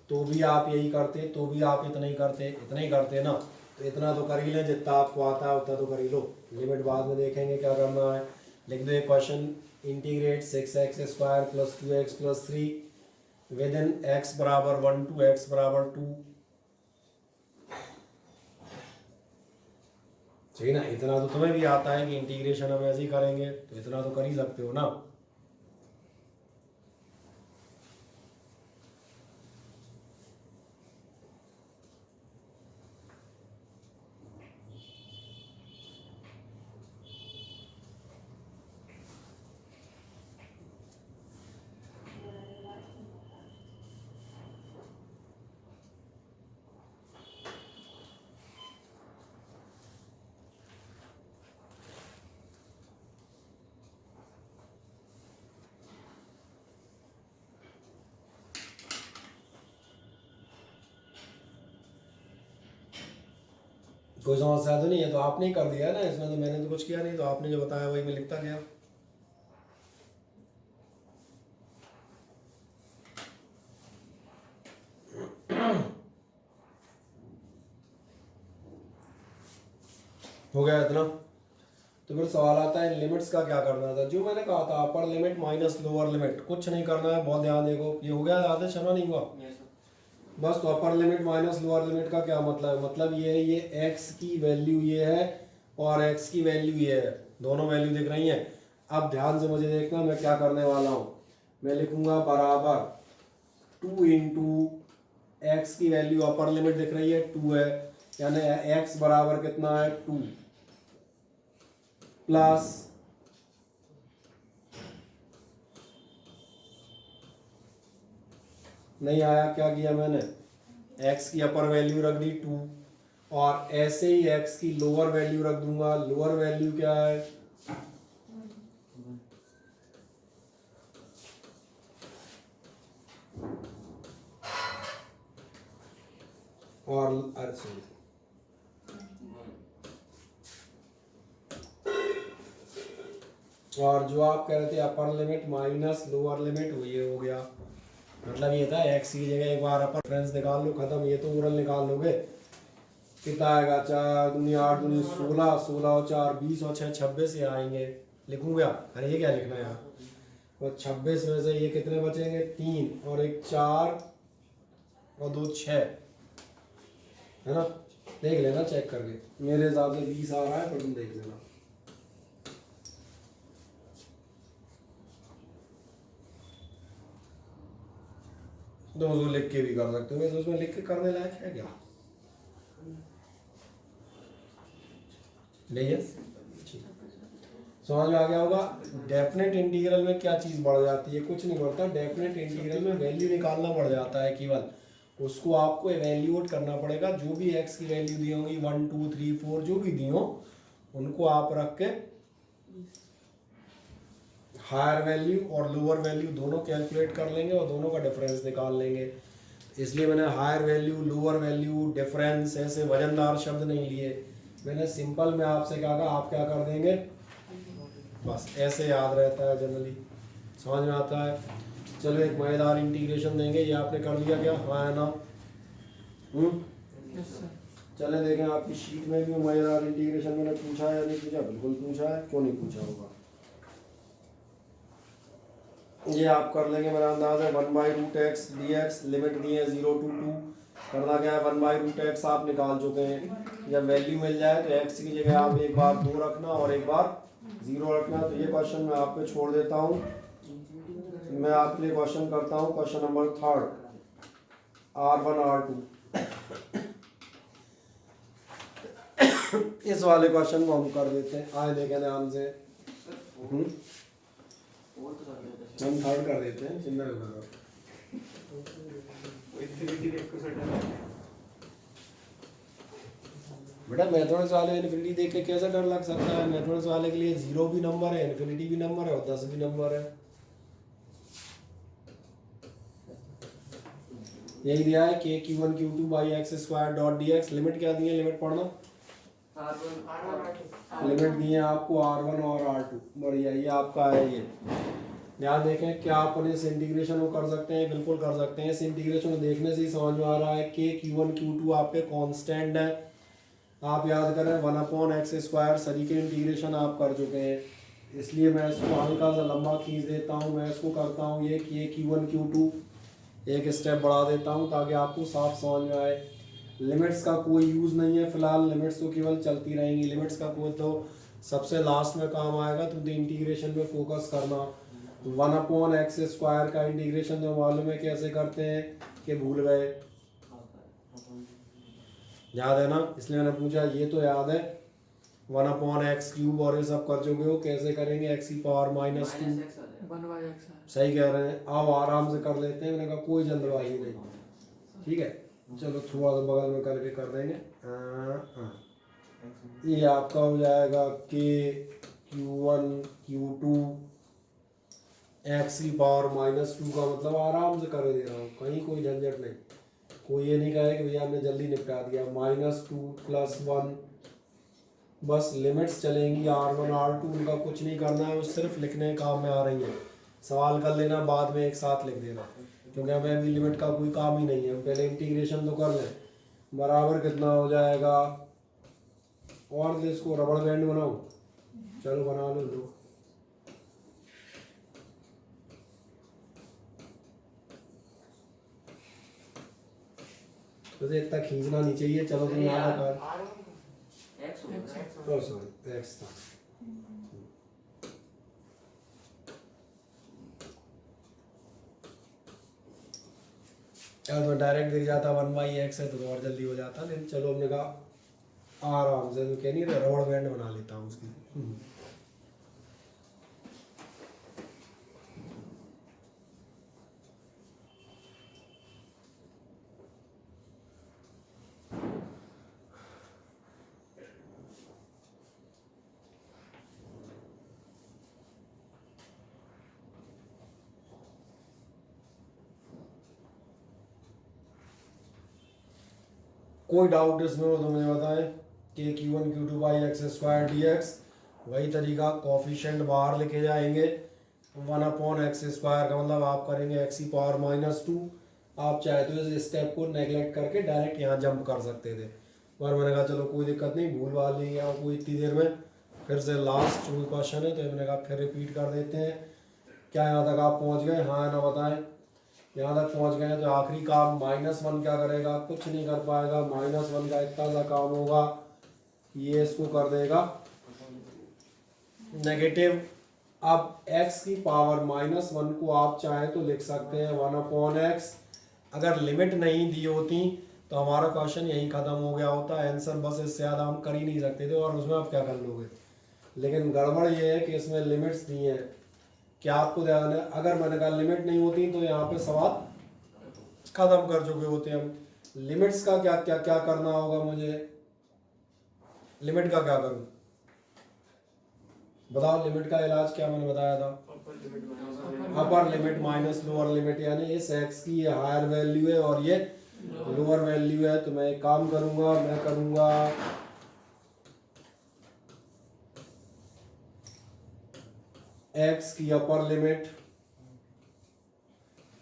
तो भी आप यही करते, तो भी आप इतना ही करते, इतना ही करते ना। तो इतना तो कर ही लें, जितना आपको आता है उतना तो कर ही लो, लिमिट बाद में देखेंगे क्या करना है। लिख दो equation, integrate 6x² + 2x + 3 with in x बराबर 1 to x बराबर 2। ठीक ना, इतना तो तुम्हें भी आता है कि इंटीग्रेशन हम ऐसे ही करेंगे, तो इतना तो कर ही सकते हो ना। कोई समस्या तो नहीं है? तो आपने ही कर दिया है ना इसमें, तो मैंने तो कुछ किया नहीं, तो आपने जो बताया वही मैं लिखता गया। हो गया इतना। तो फिर सवाल आता है लिमिट्स का क्या करना था। जो मैंने कहा था upper limit minus lower limit, कुछ नहीं करना है, बहुत ध्यान देखो। ये हो गया याद है, शर्मा नहीं हुआ? बस। तो upper limit minus lower limit का क्या मतलब है? मतलब ये है, ये x की वैल्यू ये है और x की वैल्यू ये है, दोनों वैल्यू दिख रही हैं। अब ध्यान से मुझे देखना, मैं क्या करने वाला हूँ। मैं लिखूंगा बराबर 2 इंटू एक्स की वैल्यू अपर लिमिट दिख रही है 2 है, यानी x बराबर कितना है 2 प्लस नहीं आया, क्या किया मैंने, x की अपर वैल्यू रख दी 2 और ऐसे ही x की लोअर वैल्यू रख दूंगा। लोअर वैल्यू क्या है, और अरे सॉरी, और जो आप कह रहे थे upper limit minus lower limit, वो ये हो गया। मतलब ये था x की जगह एक बार अपर रेफरेंस निकाल लो, खत्म। ये तो ओरल निकाल लोगे। कितना आएगा, 4 दूनी 8 दूनी 16, 16 और 4 20 और 6 26 ये आएंगे। लिखूंगा, अरे ये क्या लिखना है यार। तो 26 में से ये कितने बचेंगे, 3 और 1 4 और 2 6, है ना। देख लेना चेक करके, मेरे हिसाब से 20 आ रहा है, पर तुम देख लेना। तो उसको लिख के भी कर सकते हो, वैसे उसमें लिख के करने लायक है क्या, नहीं है? समझ में आ गया होगा। डेफिनेट इंटीग्रल में क्या चीज बढ़ जाती है, कुछ नहीं बढ़ता। डेफिनेट इंटीग्रल में वैल्यू निकालना पड़ जाता है केवल, उसको आपको एवेल्यूएट करना पड़ेगा। जो भी x की वैल्यू दी होंगी 1 2 3 4 जो भी दी हो, उनको आप रख के हायर वैल्यू और लोअर वैल्यू दोनों कैलकुलेट कर लेंगे और दोनों का डिफरेंस निकाल लेंगे। इसलिए मैंने higher value lower value difference ऐसे वजनदार शब्द नहीं लिए, मैंने सिंपल में आपसे क्या कहा, आप क्या कर देंगे, बस ऐसे याद रहता है जनरली, समझ में आता है। चलो एक मजेदार इंटीग्रेशन देंगे, ये आपने कर लिया क्या, हाँ है ना। चले देखें आपकी शीट में भी मजेदार इंटीग्रेशन मैंने पूछा है या नहीं पूछा, बिल्कुल पूछा है, क्यों नहीं पूछा होगा। ये आप कर लेंगे, मेरा अंदाज है 1/√x dx, लिमिट दी है 0 to 2। करना क्या है, 1/√x आप निकाल चुके हैं। जब वैल्यू मिल जाए तो x की जगह आप एक बार 2 रखना और एक बार 0 रखना। तो ये क्वेश्चन मैं आप पे छोड़ देता हूँ। मैं आपके लिए क्वेश्चन करता हूँ, क्वेश्चन नंबर 3 R1 R2। इस वाले क्वेश्चन को हम कर देते हैं, आए देखें ध्यान से। हम 3rd कर देते हैं, चिंता नहीं करो। बेटा मैथमेटिक्स वाले इन्फिनिटी देख के कैसे डर लग सकता है। मैथमेटिक्स वाले के लिए 0 भी नंबर है, इन्फिनिटी भी नंबर है और 10 भी नंबर है। यही दिया है k q1 q2 by x² dot dx। Limit क्या दी है, लिमिट पढ़ना, R1 लिमिट दी है आपको R1 और R2, बढ़िया, ये आपका है। ये ध्यान देखें, क्या अपन इस इंटीग्रेशन को कर सकते हैं? बिल्कुल कर सकते हैं। इस इंटीग्रेशन को देखने से ही समझ में आ रहा है कि Q1 Q2 आपके कांस्टेंट है। आप याद करें 1/x², सभी के इंटीग्रेशन आप कर चुके हैं, इसलिए मैं इसको हल्का सा लंबा खींच देता हूँ। मैं इसको करता हूँ ये कि Q1 Q2 एक स्टेप बढ़ा देता हूँ ताकि आपको साफ समझ में आए। लिमिट्स का कोई यूज़ नहीं है फिलहाल, लिमिट्स तो केवल चलती रहेंगी। लिमिट्स का कोई तो सबसे लास्ट में काम आएगा, तुम तो इंटीग्रेशन पे फोकस करना। 1/x² का इंटीग्रेशन तो मालूम है कैसे करते हैं कि भूल गए, याद है ना? इसलिए मैंने पूछा, ये तो याद है। 1/x³ और ये सब कर चुके हो, कैसे करेंगे? x⁻⁻²। 1/x है। सही कह रहे हैं, आओ आराम से कर लेते हैं। मैंने कहा कोई जल्दबाजी नहीं, ठीक है? चलो थोड़ा सा बगल में करके कर देंगे। ये आपका हो जाएगा कि Q1 Q2 x⁻⁻² का मतलब आराम से कर दे रहा हूँ, कहीं कोई झंझट नहीं। कोई ये नहीं कहे कि भैया हमने जल्दी निपटा दिया। -2 + 1, बस लिमिट्स चलेंगी R1 R2, उनका कुछ नहीं करना है, वो सिर्फ लिखने के काम में आ रही है। सवाल कर लेना, बाद में एक साथ लिख देना, क्योंकि हमें अभी लिमिट का कोई काम ही नहीं है। हम पहले इंटीग्रेशन तो कर लें। बराबर कितना हो जाएगा? और इसको रबड़ बैंड बनाऊं? चलो बना लो। तो इतना खींचना नहीं चाहिए। चलो तुम यहाँ कर, सॉरी x था। तो डायरेक्ट दिख जाता 1/x है तो और जल्दी हो जाता, लेकिन चलो हमने कहा आराम से, तो कह नहीं रहे, रबड़ बैंड बना लेता हूँ उसकी। कोई डाउट इसमें हो तो मुझे बताएं कि Q1 Q2/x² dx वही तरीका, कॉफिशिएंट बाहर लेके जाएंगे। 1/x² का मतलब आप करेंगे x⁻⁻²। आप चाहे तो इस स्टेप को नेगलेक्ट करके डायरेक्ट यहाँ जंप कर सकते थे, पर मैंने कहा चलो कोई दिक्कत नहीं, भूल भाल नहीं है कोई इतनी देर में। फिर से लास्ट जो क्वेश्चन है तो मैंने कहा फिर रिपीट कर देते हैं। क्या यहाँ तक आप पहुँच गए? हाँ ना बताएं। यहाँ तक पहुँच गए तो आखिरी काम -1 क्या करेगा? कुछ नहीं कर पाएगा। -1 का इतना सा काम होगा, ये इसको कर देगा नेगेटिव। अब x⁻⁻1 को आप चाहे तो लिख सकते हैं 1/x। अगर लिमिट नहीं दी होती तो हमारा क्वेश्चन यही खत्म हो गया होता। आंसर बस इससे ज़्यादा हम कर ही नहीं सकते थे, और उसमें आप क्या कर लोगे? लेकिन गड़बड़ ये है कि इसमें लिमिट्स दी हैं। क्या आपको ध्यान है? अगर मैंने कहा लिमिट नहीं होती तो यहाँ पे सवाल खत्म कर चुके होते हम। लिमिट्स का क्या क्या क्या करना होगा मुझे? लिमिट का क्या करूँ बताओ? लिमिट का इलाज क्या मैंने बताया था? Upper limit minus lower limit, यानी इस x की ये हायर वैल्यू है और ये लोअर वैल्यू है। तो मैं एक काम करूंगा, मैं करूंगा x की अपर लिमिट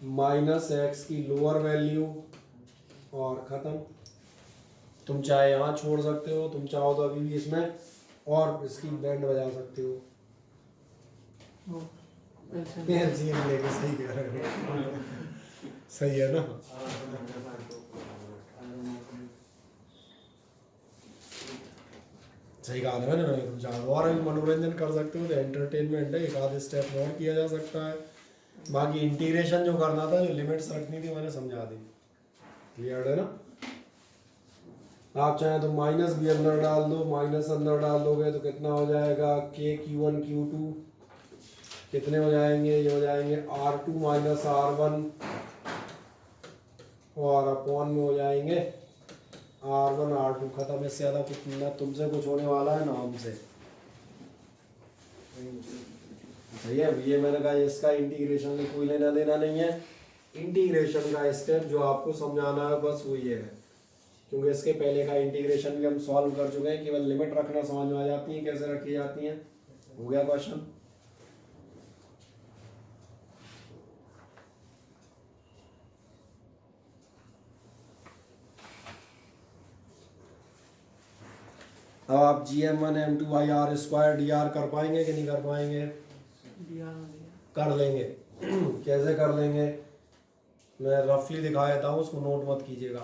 माइनस x की लोअर वैल्यू, और खत्म। तुम चाहे यहाँ छोड़ सकते हो, तुम चाहो तो अभी भी इसमें और इसकी बैंड बजा सकते हो। एलसीएम लेके, सही कह रहे हो, सही है ना? सही कहा था मैंने। तुम चाहो और अभी मनोरंजन कर सकते हो तो एंटरटेनमेंट है, एक आध स्टेप और किया जा सकता है। बाकी इंटीग्रेशन जो करना था, जो लिमिट्स रखनी थी, मैंने समझा दी। क्लियर है ना? आप चाहें तो माइनस भी अंदर डाल दो। माइनस अंदर डाल दोगे तो कितना हो जाएगा? k Q1 Q2 कितने हो जाएंगे? ये हो जाएंगे R2 - R1, और अपॉन में हो जाएंगे R1 R2। खत्म। इससे ज़्यादा कुछ ना तुमसे कुछ होने वाला है ना हमसे। सही है। ये मैंने कहा इसका इंटीग्रेशन में कोई लेना देना नहीं है। इंटीग्रेशन का स्टेप जो आपको समझाना है बस वो ये है। क्योंकि इसके पहले का इंटीग्रेशन भी हम सॉल्व कर चुके हैं, केवल लिमिट रखना समझ में आ जाती है कैसे रखी जाती हैं। हो गया क्वेश्चन। अब आप GM1 M2/r² dr कर पाएंगे कि नहीं कर पाएंगे? कर लेंगे। कैसे कर लेंगे मैं रफली दिखा देता हूँ, उसको नोट मत कीजिएगा,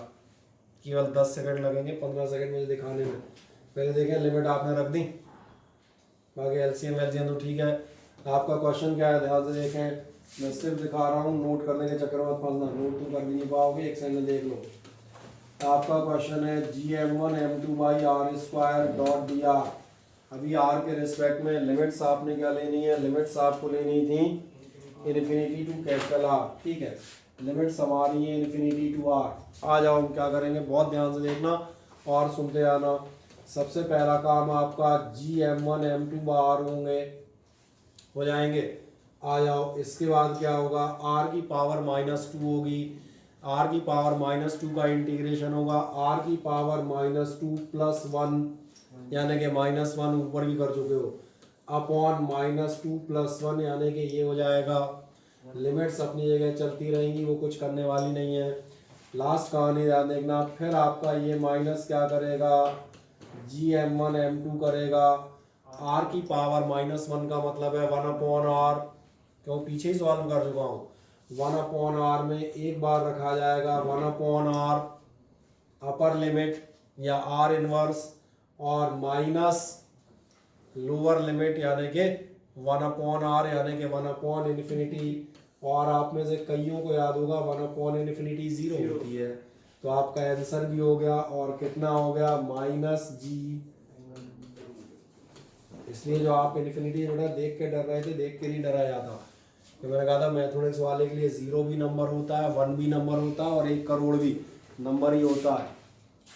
केवल 10 सेकंड लगेंगे, 15 सेकंड मुझे दिखाने में। पहले देखें लिमिट आपने रख दी, बाकी LCM LCM तो ठीक है। आपका क्वेश्चन क्या है ध्यान से देखें, मैं सिर्फ दिखा रहा हूँ, नोट करने के चक्कर में मत फंसना, नोट तो कर भी नहीं पाओगे, एक सेकंड देख लो। आपका क्वेश्चन है GM1 M2/r² dr। अभी r के रिस्पेक्ट में लिमिट्स आपने क्या लेनी है, लिमिट्स आपको लेनी थी इन्फिनिटी टू कैपिटल R, ठीक है। लिमिट्स हमारी है इन्फिनिटी टू R। आ जाओ हम क्या करेंगे, बहुत ध्यान से देखना और सुनते आना। सबसे पहला काम आपका GM1 M2/r होंगे, हो जाएंगे। आ जाओ, इसके बाद क्या होगा, r की पावर -2 होगी, r की पावर -2 का इंटीग्रेशन होगा r की पावर -2 + 1 यानी कि -1 ऊपर भी कर चुके हो, अपॉन -2 + 1 यानी कि ये हो जाएगा। लिमिट्स अपनी जगह चलती रहेंगी, वो कुछ करने वाली नहीं है। लास्ट कहानी ध्यान देखना, फिर आपका ये माइनस क्या करेगा, GM1 M2 करेगा, r की पावर -1 का मतलब है 1/r, क्यों पीछे ही सॉल्व कर चुका हूँ। 1/r में एक बार रखा जाएगा 1/r अपर लिमिट या r इनवर्स, और माइनस लोअर लिमिट यानी कि 1/r यानी कि 1/∞। और आप में से कईयों को याद होगा 1/∞ 0 होती है, तो आपका आंसर भी हो गया। और कितना हो गया, -g। इसलिए जो आप इन्फिनिटी बेटा देख के डर रहे थे, देख के नहीं डरा जाता। तो मैंने कहा था मैथमेटिक्स वाले के लिए 0 भी नंबर होता है, 1 भी नंबर होता है, और 1 करोड़ भी नंबर ही होता है।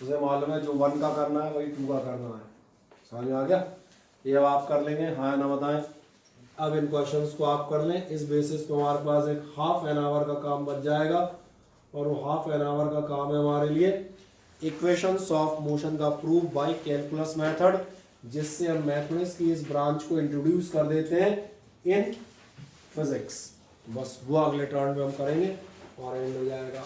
उसे मालूम है जो 1 का करना है वही 2 का करना है। समझ में आ गया? ये अब आप कर लेंगे, हाँ ना बताएं। अब इन क्वेश्चंस को आप कर लें, इस बेसिस पे हमारे पास एक ½ एन आवर का काम बच जाएगा। और वो ½ एन आवर का काम है हमारे लिए इक्वेशंस ऑफ मोशन का प्रूफ बाय कैलकुलस मेथड, जिससे हम मैथमेटिक्स की इस ब्रांच को इंट्रोड्यूस कर देते हैं इन फिजिक्स। बस वो अगले टर्न में हम करेंगे और एंड हो जाएगा।